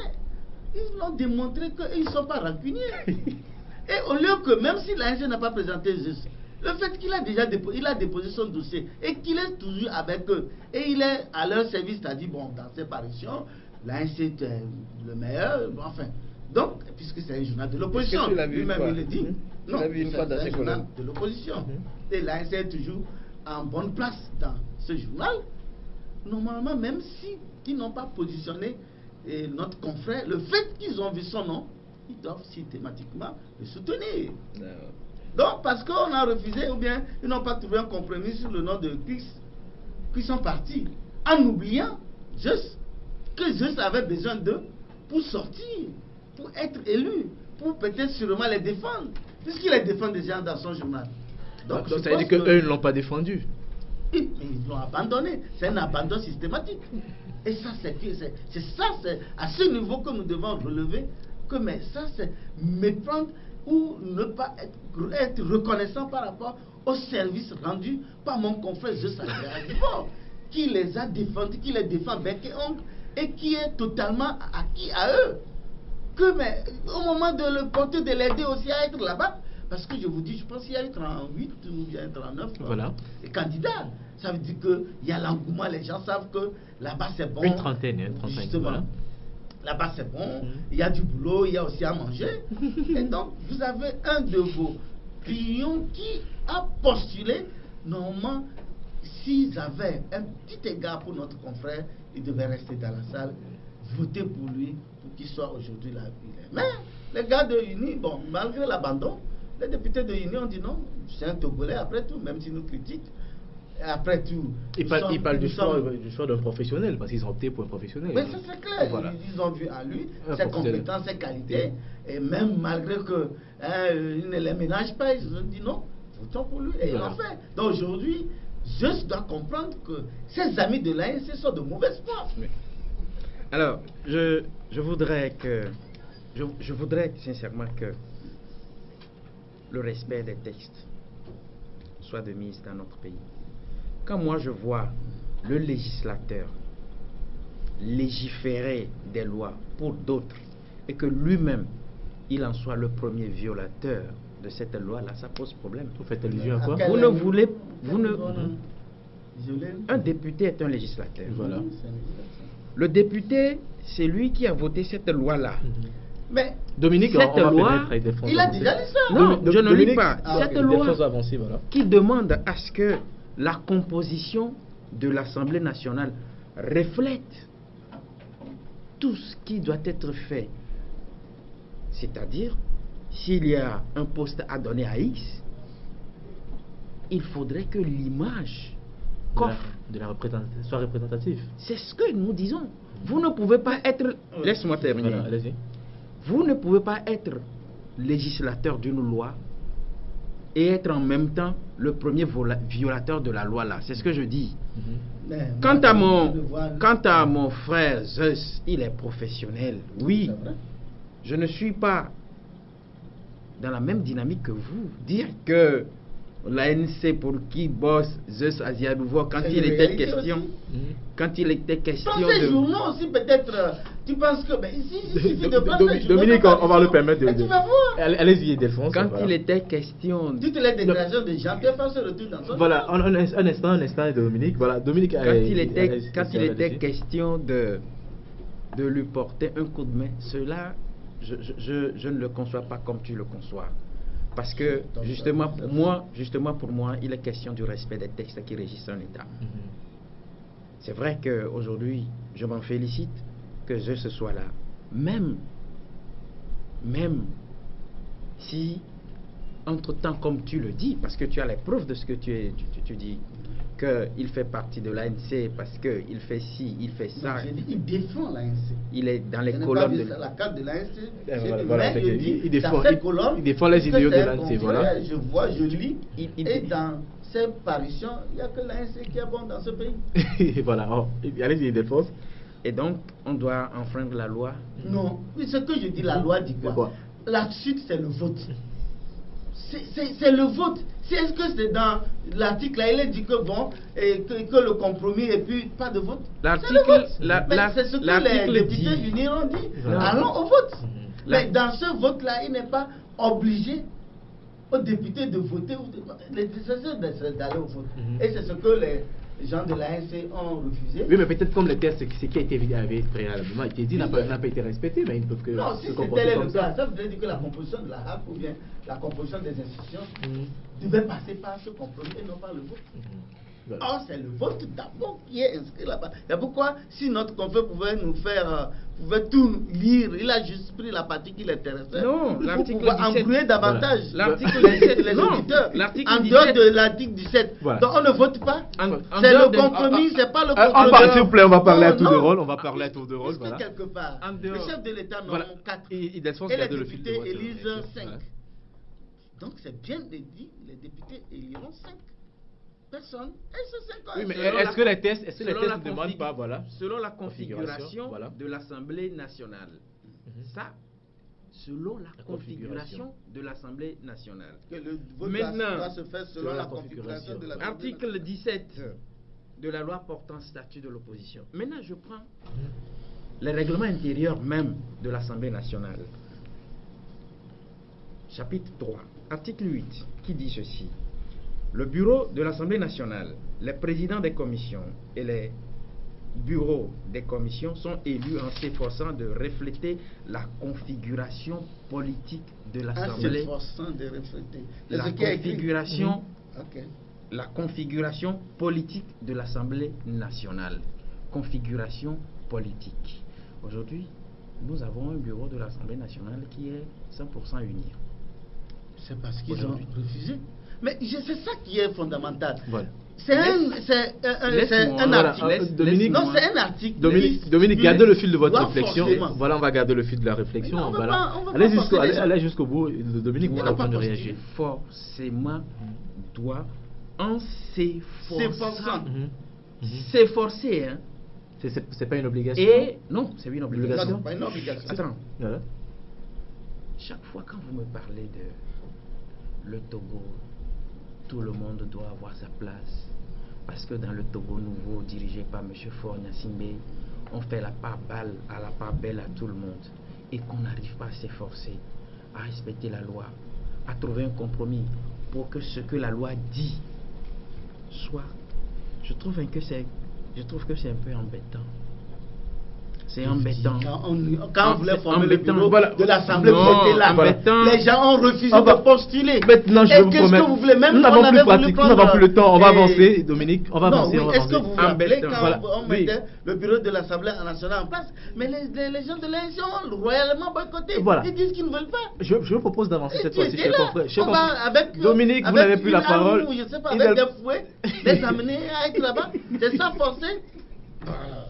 ils l'ont démontré qu'ils ne sont pas rancuniers. Et au lieu que, même si l'ANC n'a pas présenté juste, Le fait qu'il a déjà déposé son dossier et qu'il est toujours avec eux et il est à leur service, c'est-à-dire, bon, dans ses parutions, l'ANC est le meilleur, enfin. Donc, puisque c'est un journal de l'opposition, lui-même il le dit. Non, c'est un journal de l'opposition. Et l'ANC est toujours en bonne place dans ce journal. Normalement, même si ils n'ont pas positionné notre confrère, le fait qu'ils ont vu son nom, ils doivent systématiquement le soutenir. Donc, parce qu'on a refusé, ou bien ils n'ont pas trouvé un compromis sur le nom de Chris, qui sont partis, en oubliant juste que Zeus avait besoin d'eux pour sortir, pour être élu, pour peut-être sûrement les défendre, puisqu'il les défend déjà dans son journal. Donc ça veut dire qu'eux ne l'ont pas défendu. Ils l'ont abandonné. C'est un abandon systématique. Et ça, c'est à ce niveau que nous devons relever que, mais ça, c'est méprendre ou ne pas être reconnaissant par rapport au service rendu par mon confrère Zeus Adjibor, qui les a défendus, qui les défend bec et ongle, et qui est totalement acquis à eux. Que, mais au moment de le porter, de l'aider aussi à être là-bas, parce que je vous dis, je pense qu'il y a eu 38 ou bien 39 candidats. Ça veut dire qu'il y a l'engouement, les gens savent que là-bas c'est bon. Une trentaine. Justement. Voilà. Là-bas c'est bon, il y a du boulot, il y a aussi à manger. Et donc, vous avez un de vos clients qui a postulé. Normalement, s'ils avaient un petit égard pour notre confrère, ils devaient rester dans la salle, voter pour lui, pour qu'il soit aujourd'hui là. Mais les gars de Uni, bon, malgré l'abandon, les députés de Uni ont dit non, c'est un Togolais après tout, même s'ils nous critiquent. Après tout, ils parlent du choix d'un professionnel, parce qu'ils ont opté pour un professionnel. Mais ça c'est clair, voilà. Ils ont vu à lui ses compétences, ses qualités, et même malgré qu'ils ne les ménagent pas, ils ont dit non, votons pour lui, et ils l'ont fait. Donc aujourd'hui, je dois comprendre que ses amis de l'ANC sont de mauvaise foi. Alors, je voudrais sincèrement que le respect des textes soit de mise dans notre pays. Quand moi je vois le législateur légiférer des lois pour d'autres et que lui-même il en soit le premier violateur de cette loi-là, ça pose problème. Vous faites allusion à quoi? Un député est un législateur. Voilà. Le député, c'est lui qui a voté cette loi-là. Mais Dominique, cette loi, il a déjà dit ça. Non, je ne lis pas. Cette loi qui demande à ce que la composition de l'Assemblée nationale reflète tout ce qui doit être fait. C'est-à-dire, s'il y a un poste à donner à X, il faudrait que l'image de la représentation soit représentative. C'est ce que nous disons. Vous ne pouvez pas être... Laisse-moi terminer. Voilà, allez-y. Vous ne pouvez pas être législateur d'une loi et être en même temps le premier violateur de la loi là. C'est ce que je dis. Quant à mon frère Zeus, il est professionnel. Oui. Je ne suis pas dans la même dynamique que vous. Dire que l'ANC pour qui bosse Zeus Adjibor quand il était question dans ces journaux aussi peut-être tu penses que il suffit de prendre Dominique, on va le permettre de tu vas voir. Allez-y, Delphonse. Quand il était question toutes les déclarations de Jean-Pierre se retrouvent dans son voilà, un instant Dominique. Voilà, Dominique quand il était question de lui porter un coup de main, cela je ne le conçois pas comme tu le conçois. Parce que justement pour moi, il est question du respect des textes qui régissent un État. C'est vrai qu'aujourd'hui, je m'en félicite que je sois là. Même si, entre-temps, comme tu le dis, parce que tu as les preuves de ce que tu dis, qu'il fait partie de l'ANC parce qu'il fait ci, il fait ça. Il défend l'ANC. Il est dans les colonnes de la carte de l'ANC. Il défend les idéaux de l'ANC. Voilà. Je vois, je lis. Et dans ces parutions, il n'y a que l'ANC qui est bon dans ce pays. Voilà. Allez-y, Delphonse. Et donc, on doit enfreindre la loi? Non. Mais ce que je dis, la loi dit quoi? La suite, c'est le vote. C'est le vote. Est-ce que c'est dans l'article là, il est dit que bon, et que le compromis et puis pas de vote? L'article, c'est ce que les députés unis ont dit. Allons au vote. Mais dans ce vote là, il n'est pas obligé aux députés de voter. L'essentiel c'est d'aller au vote. Et c'est ce que les gens de l'ANC ont refusé. Oui, mais peut-être comme le test, ce qui a été préalablement été dit n'a pas été respecté, mais ils ne peuvent que non, si se comporter c'était comme le ça. cas, ça voudrait dire que la composition de la HAC ou bien la composition des institutions devait passer par ce compromis et non par le vote. Voilà. Or, c'est le vote d'abord qui est inscrit là-bas. Et pourquoi, si notre confrère pouvait nous faire, pouvait tout lire, il a juste pris la partie qui l'intéressait. Non, pour l'article pouvoir 17. embrouiller davantage L'article les 17, auditeurs. l'article En 17. dehors de l'article 17. Voilà. Donc, on ne vote pas. En C'est dehors le de- compromis, c'est pas le En compromis. parle, s'il vous plaît, on va parler à Non, tour de non. rôle. On va parler à tour de rôle. Puisque Voilà. quelque part, En le dehors. chef de l'État n'en Voilà. ont 4. Ildefonse Et les garde le fil de députés vote. élisent 5. Voilà. Donc c'est bien dit, les députés éliront 5 personnes. Et c'est 5 Oui, mais Selon est-ce que les tests selon la ne demandent pas, voilà, selon la configuration voilà. de l'Assemblée nationale. Ça, selon la configuration de l'Assemblée nationale. Que le vote Maintenant, doit se faire selon la configuration de la Article 17 de la loi portant statut de l'opposition. Maintenant, je prends les règlements intérieurs même de l'Assemblée nationale. Chapitre 3, article 8, qui dit ceci. Le bureau de l'Assemblée nationale, les présidents des commissions et les bureaux des commissions sont élus en s'efforçant de refléter la configuration politique de l'Assemblée. s'efforçant de refléter. La configuration, Ok. la configuration politique de l'Assemblée nationale. Configuration politique. Aujourd'hui, nous avons un bureau de l'Assemblée nationale qui est 100% uni. C'est parce qu'ils ont refusé. Mais c'est ça qui est fondamental. Voilà. C'est un article. Dominique, Non, c'est un article. Dominique, gardez le fil de votre doit réflexion. forcément. Voilà, on va garder le fil de la réflexion. Mais non, on va Voilà. pas- on va Allez pas jusqu'au forcer les gens. allez jusqu'au bout. Dominique, On vous va allez pas de forcer. réagir. Forcément doit en s'efforçant. S'efforcer, hein. C'est pas une obligation. Et non, c'est une obligation. Non, c'est pas une obligation. Attends, Voilà. chaque fois quand vous me parlez de le Togo, tout le monde doit avoir sa place. Parce que dans le Togo nouveau, dirigé par M. Faure Gnassingbé, on fait la part belle à tout le monde. Et qu'on n'arrive pas à s'efforcer, à respecter la loi, à trouver un compromis pour que ce que la loi dit soit. Je trouve que c'est un peu embêtant. C'est embêtant. Quand on voulait former le bureau Voilà. de l'Assemblée, Non, vous étiez là. embêtant. Les gens ont refusé On va- de postuler. Maintenant, je Et vais vous qu'est-ce que promettre. vous voulez même Nous on n'avons plus avait de voulu pratique, nous prendre, n'avons plus le temps. On va et- avancer, Dominique. On va Non, avancer. oui, on va est-ce que avancer. vous vous rappelez quand Voilà. on Oui. mettait le bureau de l'Assemblée nationale en place? Mais les gens de l'ANC ont royalement boycotté. Voilà. Ils disent qu'ils ne veulent pas. Je vous propose d'avancer Et cette tu fois-ci, étais cher là. confrère. Cher On va confrère. avec, Dominique, vous avec n'avez plus la une arme parole. ou je sais pas, Il avec a- des fouets, les amener à être là-bas. C'est ça forcé.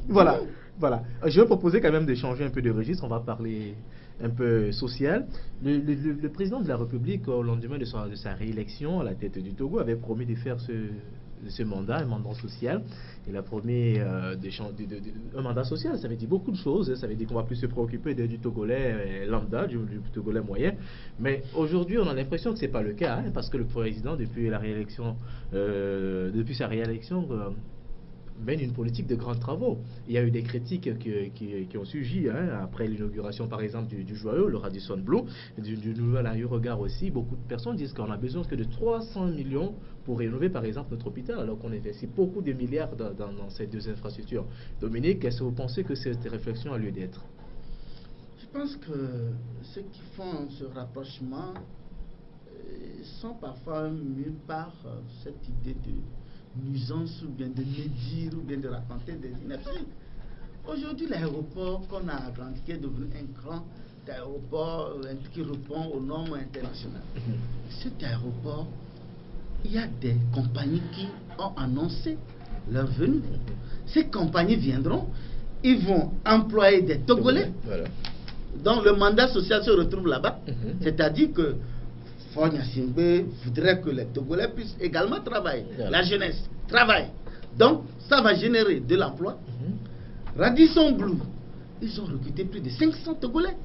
Voilà, voilà. Je vais proposer quand même d'échanger un peu de registre. On va parler un peu social. Le président de la République, au lendemain de sa réélection à la tête du Togo, avait promis de faire ce mandat, un mandat social. Il a promis un mandat social. Ça veut dire beaucoup de choses. Ça veut dire qu'on va plus se préoccuper du Togolais lambda, du Togolais moyen. Mais aujourd'hui, on a l'impression que ce n'est pas le cas, hein, parce que le président, depuis sa réélection, mène une politique de grands travaux. Il y a eu des critiques qui ont surgi après l'inauguration, par exemple, du Joyeux, le Radisson Blu, du nouvel regard aussi. Beaucoup de personnes disent qu'on a besoin que de 300 millions pour rénover, par exemple, notre hôpital, alors qu'on investit beaucoup de milliards dans ces deux infrastructures. Dominique, est-ce que vous pensez que cette réflexion a lieu d'être? Je pense que ceux qui font ce rapprochement sont parfois mus par cette idée de nuisance ou bien de médire ou bien de raconter des inepties. Aujourd'hui, l'aéroport qu'on a agrandi, qui est devenu un grand aéroport qui répond aux normes internationales. Cet aéroport, il y a des compagnies qui ont annoncé leur venue. Ces compagnies viendront, ils vont employer des Togolais, Voilà. dont le mandat social se retrouve là-bas. C'est-à-dire que Faure Gnassingbé voudrait que les Togolais puissent également travailler. Voilà. La jeunesse travaille. Donc, ça va générer de l'emploi. Radisson Blu, ils ont recruté plus de 500 Togolais.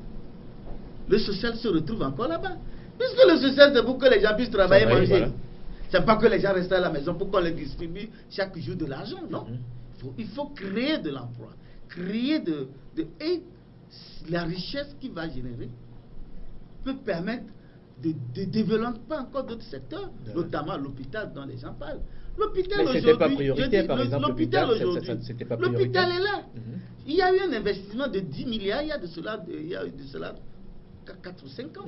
Le social se retrouve encore là-bas. Puisque le social, c'est pour que les gens puissent travailler et manger. Voilà. C'est pas que les gens restent à la maison pour qu'on les distribue chaque jour de l'argent, non. Il faut créer de l'emploi. Créer et la richesse qui va générer peut permettre de développement encore d'autres secteurs, notamment l'hôpital dont les gens parlent. L'hôpital Mais c'était pas aujourd'hui, prioritaire, par exemple, l'hôpital aujourd'hui, c'était pas l'hôpital prioritaire. est là. Il y a eu un investissement de 10 milliards il y a de cela 4 ou 5 ans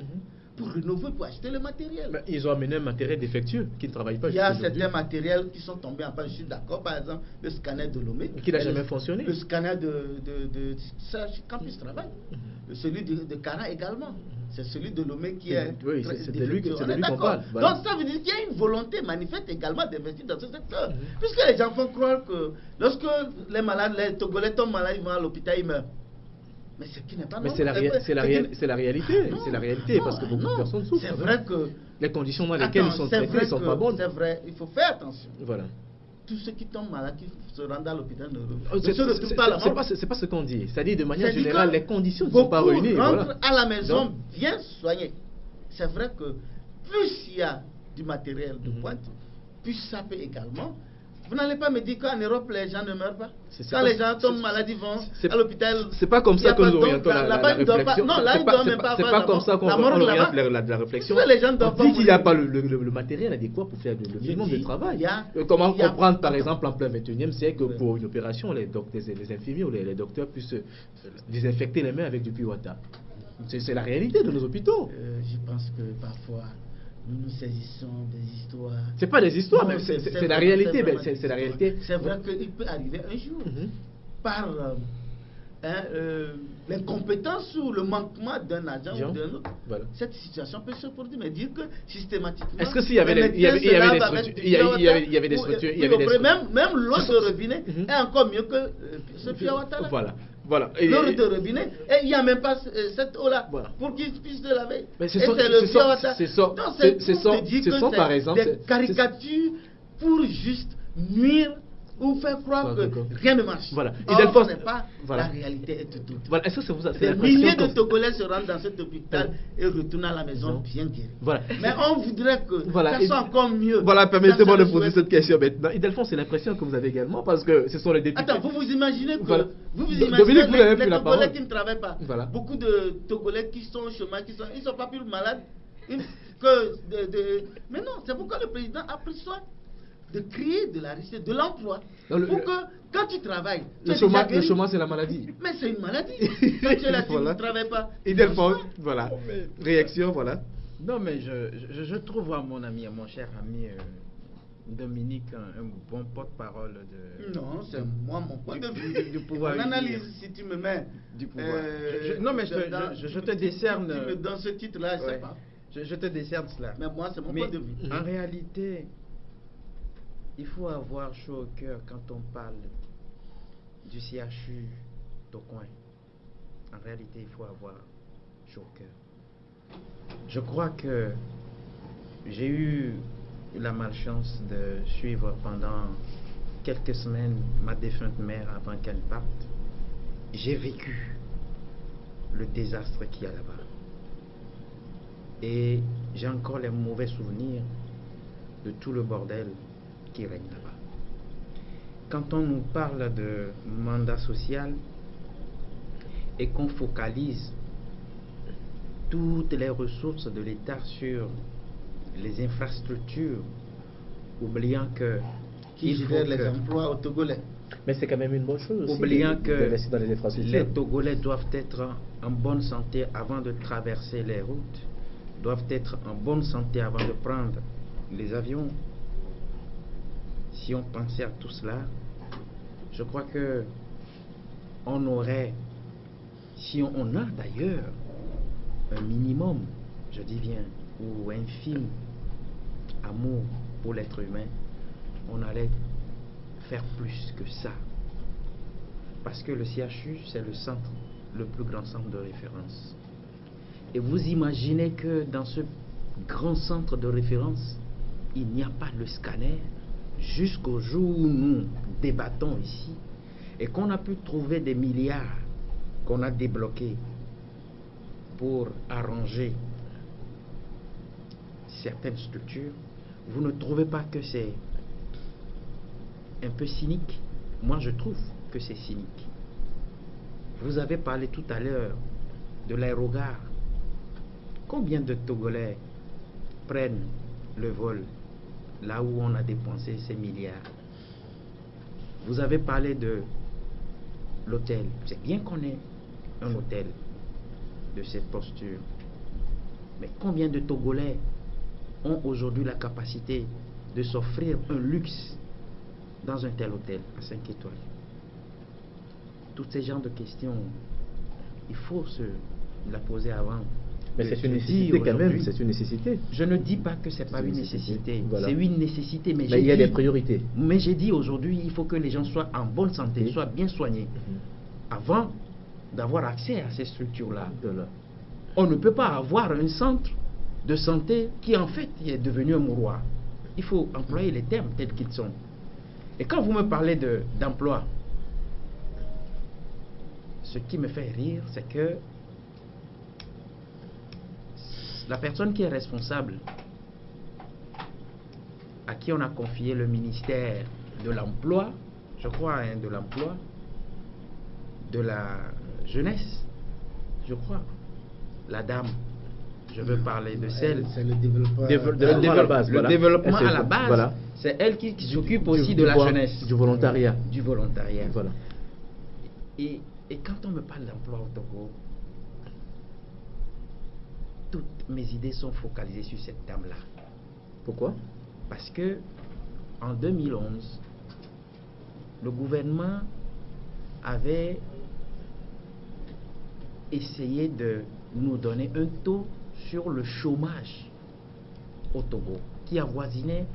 pour rénover, pour acheter le matériel. Mais ils ont amené un matériel défectueux qui ne travaille pas. Il y a jusqu'à aujourd'hui. certains matériels qui sont tombés en panne. Je suis d'accord, par exemple, le scanner de Lomé. Qui n'a jamais fonctionné. Le scanner de Campus Travail. Celui de Cara également. C'est celui de Lomé qui est. Oui, c'est de lui qu'on d'accord. parle. Voilà. Donc ça veut dire qu'il y a une volonté manifeste également d'investir dans ce secteur. Puisque les gens font croire que lorsque les malades, les Togolais tombent malades, ils vont à l'hôpital, ils meurent. Mais ce qui n'est pas normal. Mais c'est la réalité. C'est la réalité parce que beaucoup de personnes souffrent. C'est vrai que les conditions dans lesquelles ils sont traités ne sont pas bonnes. C'est vrai, il faut faire attention. Voilà. Tous ceux qui tombent malades, qui se rendent à l'hôpital, ne se retrouvent pas à la mort. C'est pas ce qu'on dit. C'est-à-dire de manière générale, les conditions ne sont sont pas réunies. Rentrent à la maison bien soignés. C'est vrai que plus il y a du matériel de pointe, plus ça peut également. Vous n'allez pas me dire qu'en Europe, les gens ne meurent pas. Quand les gens tombent malades, ils vont à l'hôpital. C'est pas comme ça que nous orientons la réflexion. Non, là, ils ne doivent même pas. C'est pas comme ça qu'on oriente la réflexion. On dit qu'il n'y a pas le matériel adéquat pour faire le minimum de travail. Comment comprendre, par exemple, en plein 21e siècle, que pour une opération, les infirmiers ou les docteurs puissent désinfecter les mains avec du puits water? C'est la réalité de nos hôpitaux. Je pense que parfois, nous saisissons des histoires. C'est pas des histoires, mais c'est la réalité. C'est la réalité. C'est vrai qu'il peut arriver un jour, par l'incompétence ou le manquement d'un agent ou d'un autre, cette situation peut se produire. Mais dire que systématiquement. Est-ce que s'il y avait des structures, même l'eau de robinet est encore mieux que ce Piawata là. Voilà. L'eau de robinet, et il n'y a même pas cette eau-là pour qu'ils puissent se laver. Mais c'est le Piawata. Ce sont par exemple des caricatures pour juste nuire ou faire croire que rien ne marche. Voilà. Or, ce n'est pas la réalité est tout. Voilà. Est-ce que ça vous a des milliers de Togolais se rendent dans cet hôpital et retournent à la maison bien guéris. Voilà. Mais on voudrait que ça soit encore mieux. Voilà, permettez-moi de poser cette question maintenant. Idelphon, c'est l'impression que vous avez également parce que ce sont les députés. Attends, vous imaginez que Dominique, vous n'avez plus la Togolais parole. qui ne travaillent pas. Voilà. Beaucoup de Togolais qui sont au chômage, ils ne sont pas plus malades. Mais non, c'est pourquoi le président a pris soin de créer de la richesse, de l'emploi. Pour que quand tu travailles, le chômage c'est la maladie. Mais c'est une maladie. Quand tu es là, tu ne travailles pas. Idelphon, voilà. Réaction, voilà. Non, mais je trouve à mon ami, à mon cher ami Dominique, un bon porte-parole de. Non, c'est moi mon point de vue. Du pouvoir. Mon analyse, si tu me mets. Du pouvoir. Non, mais je te décerne. Dans ce titre-là, je ne sais pas. Je te décerne cela. Mais moi, c'est mon point de vue. En réalité, il faut avoir chaud au cœur quand on parle du CHU d'Aucoin. En réalité, il faut avoir chaud au cœur. Je crois que j'ai eu la malchance de suivre pendant quelques semaines ma défunte mère avant qu'elle parte. J'ai vécu le désastre qu'il y a là-bas. Et j'ai encore les mauvais souvenirs de tout le bordel qui règne là-bas. Quand on nous parle de mandat social et qu'on focalise toutes les ressources de l'État sur les infrastructures, oubliant que qui génère les emplois aux Togolais. Mais c'est quand même une bonne chose aussi. Oubliant que dans les infrastructures. Les Togolais doivent être en bonne santé avant de traverser les routes, doivent être en bonne santé avant de prendre les avions. Si on pensait à tout cela, je crois que on aurait, si on a d'ailleurs un minimum, je dis bien, ou infime amour pour l'être humain, on allait faire plus que ça. Parce que le CHU, c'est le centre, le plus grand centre de référence. Et vous imaginez que dans ce grand centre de référence, il n'y a pas le scanner jusqu'au jour où nous débattons ici et qu'on a pu trouver des milliards qu'on a débloqués pour arranger certaines structures. Vous ne trouvez pas que c'est un peu cynique? Moi, je trouve que c'est cynique. Vous avez parlé tout à l'heure de l'aérogare. Combien de Togolais prennent le vol là où on a dépensé ces milliards. Vous avez parlé de l'hôtel. C'est bien qu'on ait un hôtel de cette posture. Mais combien de Togolais ont aujourd'hui la capacité de s'offrir un luxe dans un tel hôtel à 5 étoiles? Tous ces genres de questions, il faut se la poser avant. Mais c'est une nécessité quand même, c'est une nécessité. Je ne dis pas que c'est pas une nécessité. Voilà. C'est une nécessité, mais il y a des priorités. Mais j'ai dit aujourd'hui, il faut que les gens soient en bonne santé, soient bien soignés, avant d'avoir accès à ces structures-là. Voilà. On ne peut pas avoir un centre de santé qui en fait est devenu un mouroir. Il faut employer les termes tels qu'ils sont. Et quand vous me parlez d'emploi, ce qui me fait rire, c'est que la personne qui est responsable, à qui on a confié le ministère de l'emploi, je crois, hein, de l'emploi, de la jeunesse, je crois, la dame, je veux parler de celle... C'est le développement. À la base, le développement à la base, voilà. C'est elle qui s'occupe aussi de la jeunesse. Du volontariat. Du volontariat. Voilà. Et quand on me parle d'emploi au Togo, toutes mes idées sont focalisées sur cette dame-là. Pourquoi? Parce que en 2011, le gouvernement avait essayé de nous donner un taux sur le chômage au Togo qui avoisinait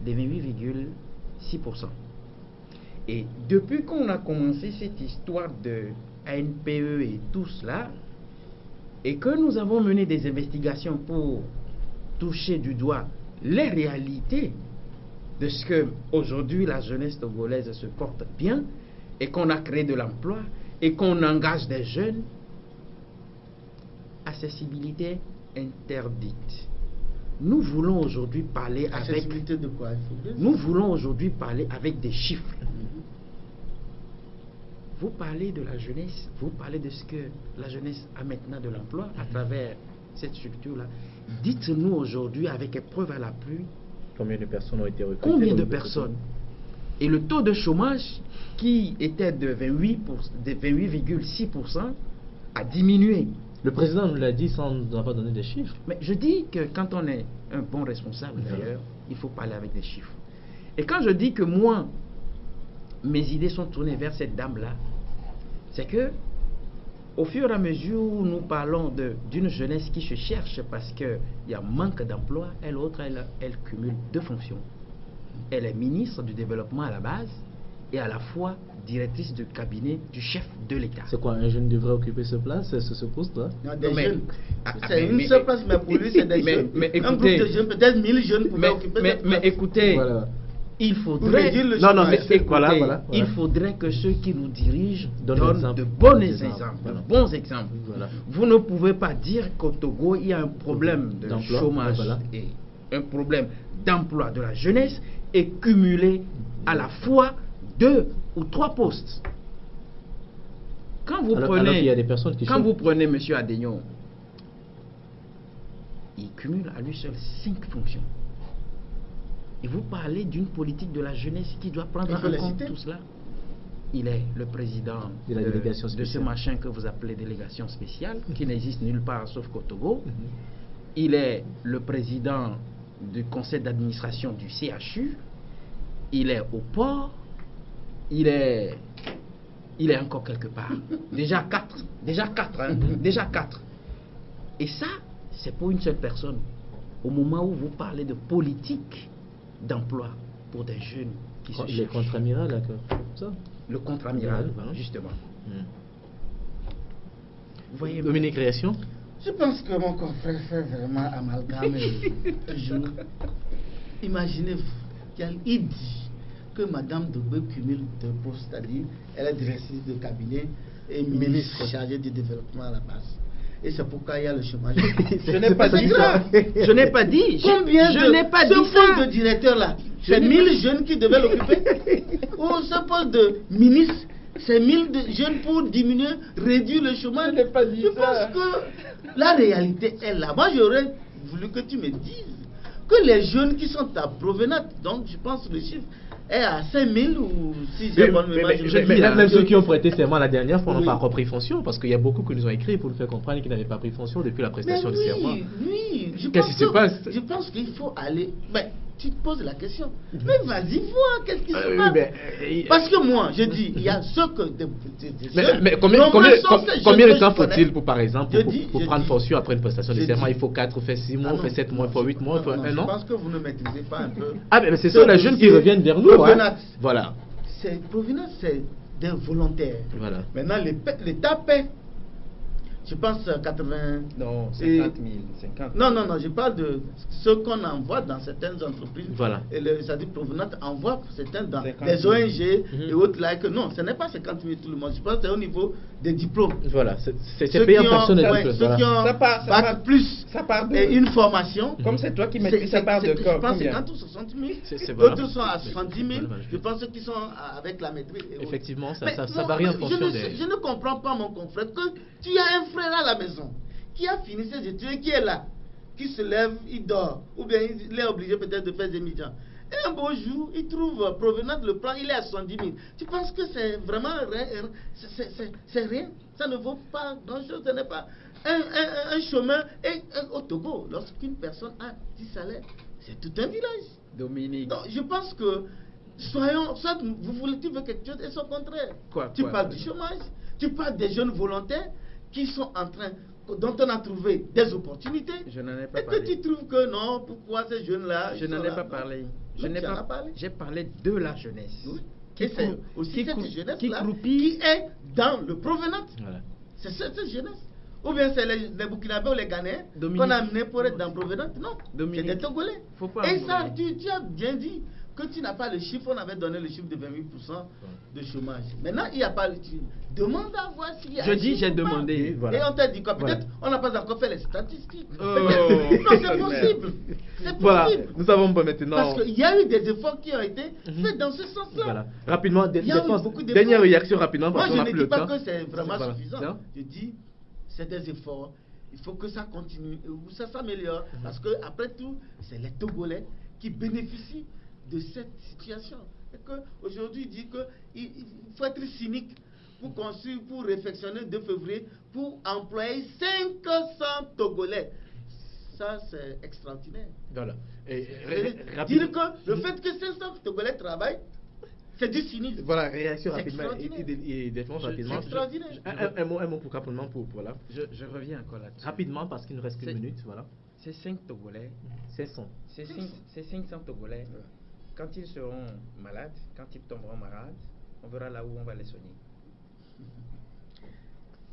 les 28,6%. Et depuis qu'on a commencé cette histoire de ANPE et tout cela, et que nous avons mené des investigations pour toucher du doigt les réalités de ce que aujourd'hui la jeunesse togolaise se porte bien, et qu'on a créé de l'emploi, et qu'on engage des jeunes, accessibilité interdite. Nous voulons aujourd'hui parler avec... Accessibilité de quoi? Nous voulons aujourd'hui parler avec des chiffres. Vous parlez de la jeunesse, vous parlez de ce que la jeunesse a maintenant de l'emploi à travers cette structure-là. Dites-nous aujourd'hui, avec preuve à l'appui, combien de personnes ont été recrutées? Combien de personnes? Et le taux de chômage, qui était de 28,6%, a diminué. Le président nous l'a dit sans nous avoir donné des chiffres. Mais je dis que quand on est un bon responsable, d'ailleurs, il faut parler avec des chiffres. Et quand je dis que moi, mes idées sont tournées vers cette dame-là, c'est que, au fur et à mesure où nous parlons d'une jeunesse qui se cherche parce qu'il y a manque d'emploi, elle cumule deux fonctions. Elle est ministre du développement à la base et à la fois directrice de cabinet du chef de l'État. C'est quoi, un jeune devrait occuper ce poste-là? Non, des jeunes. C'est une seule place, mais pour lui, c'est des jeunes. Écoutez, un groupe de jeunes, peut-être 1000 jeunes pourraient occuper cette place. Mais écoutez, voilà. Il faudrait... Il faudrait que ceux qui nous dirigent donnent de bons exemples. Voilà. Vous ne pouvez pas dire qu'au Togo, il y a un problème de chômage et un problème d'emploi de la jeunesse et cumulé à la fois 2 ou 3 postes. Quand vous prenez M. Adegnon, il cumule à lui seul 5 fonctions. Et vous parlez d'une politique de la jeunesse qui doit prendre en compte tout cela. Il est le président de ce machin que vous appelez délégation spéciale, qui n'existe nulle part sauf qu'au Togo. Il est le président du conseil d'administration du CHU. Il est au port. Il est encore quelque part. Déjà 4. Déjà 4. Et ça, c'est pour une seule personne. Au moment où vous parlez de politique d'emploi pour des jeunes qui se cherchent. Le contre-amiral, ça. Le contre-amiral, justement. Vous voyez, Dominique Création. Je pense que mon confrère fait vraiment amalgame toujours. Imaginez-vous, il dit que Madame Dogbe cumule 2 postes, c'est-à-dire elle est directrice de cabinet et ministre chargée du développement à la base. Et c'est pourquoi il y a le chômage. Je n'ai pas dit ça. Je n'ai pas dit. Combien je n'ai pas dit ce poste de directeur là, c'est 1000 jeunes qui devaient l'occuper. Ou ce poste de ministre, c'est 1000 jeunes pour diminuer, réduire le chômage. Je n'ai pas dit ça. Je pense que la réalité est là. Moi j'aurais voulu que tu me dises que les jeunes qui sont à Provenat, donc je pense que le chiffre est à 5000 ou si j'ai bonne mémoire. Même ceux qui ont prêté serment la dernière fois n'ont Oui. pas encore pris fonction, parce qu'il y a beaucoup qui nous ont écrit pour nous faire comprendre qu'ils n'avaient pas pris fonction depuis la prestation Mais de serment. oui, Qu'est-ce qui se passe? Je pense qu'il faut aller. Mais tu te poses la question. Mais vas-y, vois, qu'est-ce qui se passe? Parce que moi, je dis, il y a ceux que. Mais combien de temps faut-il pour, par exemple, pour prendre fonction après une prestation de serment? Il faut 4, il faut 6 mois, il faut 7 mois, il faut 8 mois, il faut 1 an. Je pense que vous ne maîtrisez pas un peu. Ah, mais c'est ça, les jeunes qui reviennent vers nous. Hein. Voilà. Provenat, c'est des volontaires. Voilà. Maintenant, l'État paie. Je pense 80. Non, 50 000. 50. Non, je parle de ce qu'on envoie dans certaines entreprises. Voilà. Et le SADI Provenat envoie certains dans 50 des 000. ONG et autres là. Que non, ce n'est pas 50 000 tout le monde. Je pense que c'est au niveau des diplômes. Voilà. C'est Ceux payé qui en ont- personnel. ouais, ceux qui ont Ça part- bac plus ça part de- et une formation. Comme c'est toi qui maîtrises, ça part de Je pense combien? 50 ou 60 000. C'est voilà. D'autres sont à 70 000. Voilà. Je pense qu'ils sont avec la maîtrise. et autres. Effectivement, ça Mais varie en je fonction ne- des... Je ne comprends pas, mon confrère, que tu as un frère à la maison qui a fini ses études et qui est là, qui se lève, il dort, ou bien il est obligé peut-être de faire des étudiants. Et un beau jour, il trouve Provenat le plan, il est à 70 000. Tu penses que c'est vraiment rien? C'est rien. Ça ne vaut pas grand-chose. Ce n'est pas un chemin. Et au Togo, lorsqu'une personne a 10 salaires, c'est tout un village. Dominique. Donc, je pense que soyons, soit tu veux quelque chose et son contraire. Tu parles du chômage, tu parles des jeunes volontaires qui sont en train, dont on a trouvé des opportunités. Je n'en ai pas et parlé. que tu trouves que non, pourquoi ces jeunes-là. Je n'en ai pas parlé. Je n'ai pas parlé. J'ai parlé de la jeunesse. Oui. Et c'est aussi cette jeunesse-là croupit. qui est dans le Provenat. Voilà. C'est cette jeunesse. Ou bien c'est les Burkinabés ou les Ghanéens Dominique. qu'on a amenés pour être dans Provenat. Non, c'est Dominique. des Togolais. Faut pas Et ça, embrouiller. tu as bien dit que tu n'as pas le chiffre. On avait donné le chiffre de 28% de chômage. Maintenant, il n'y a pas le chiffre. Demande à voir s'il y a Je un dis, chiffre j'ai ou pas. demandé. Voilà. Et on t'a dit quoi? Peut-être Voilà. on n'a pas encore fait les statistiques. Oh. Peut-être. Non, c'est possible. C'est Voilà, possible. nous savons pas maintenant. Parce qu'il y a eu des efforts qui ont été faits dans ce sens-là. Voilà. Rapidement, Il y a eu beaucoup d'efforts. dernière réaction rapidement, Moi, parce je qu'on n'a ne plus dis le pas temps. que c'est vraiment Voilà. suffisant. Non. Je dis, c'est des efforts. Il faut que ça continue, ou ça s'améliore. Parce que après tout, c'est les Togolais qui bénéficient de cette situation. Et qu'aujourd'hui, il dit qu'il faut être cynique pour construire, pour réflexionner 2 février, pour employer 500 Togolais. Ça, c'est extraordinaire. Voilà. Dire que le fait que 500 Togolais travaillent, c'est du cynisme. Voilà, réaction C'est rapidement extraordinaire. et défense rapidement. C'est extraordinaire. Un mot pour rapidement pour voilà. Je reviens encore là-dessus. Rapidement parce qu'il nous reste qu'une minute, voilà. Ces 5 Togolais, 500. ces 500 Togolais, quand ils seront malades, quand ils tomberont malades, on verra là où on va les soigner.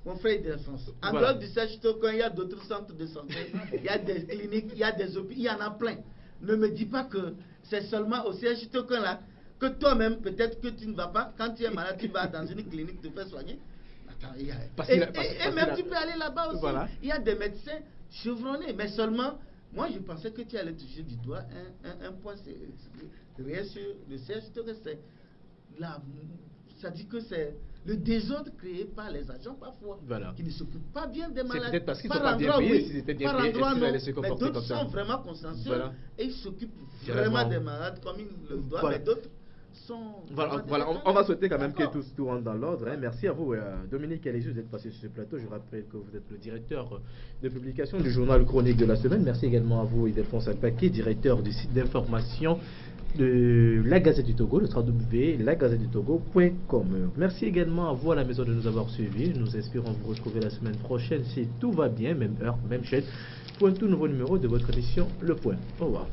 Mon frère de France. En Voilà. dehors du CHTOCON, il y a d'autres centres de santé, il y a des cliniques, il y a des hôpitaux, il y en a plein. Ne me dis pas que c'est seulement au CHTOCON là que toi-même, peut-être que tu ne vas pas, quand tu es malade, tu vas dans une clinique te faire soigner. Attends, et même tu peux aller là-bas aussi. Voilà. Il y a des médecins chevronnés, mais seulement, moi je pensais que tu allais toucher du doigt un point réel sur le CHTOCON, c'est là, ça dit que c'est le désordre créé par les agents parfois, voilà, qui ne s'occupent pas bien des malades. C'est peut-être parce qu'ils ne sont pas bien payés. S'ils étaient bien payés, endroit, ils non. allaient se comporter Mais comme d'autres ça. sont vraiment consciencieux, Voilà. et ils s'occupent vraiment des malades comme ils le doivent. Voilà. Mais d'autres sont... Voilà, on va souhaiter quand même que tout rentre dans l'ordre. Hein. Merci à vous, Dominique Elésus, d'être passé sur ce plateau. Je rappelle que vous êtes le directeur de publication du journal Chronique de la semaine. Merci également à vous, Ildefonse Alpaquet, directeur du site d'information de la Gazette du Togo, le www.lagazettedutogo.com. Merci également à vous à la maison de nous avoir suivis. Nous espérons vous retrouver la semaine prochaine si tout va bien, même heure, même chaîne, pour un tout nouveau numéro de votre émission Le Point. Au revoir.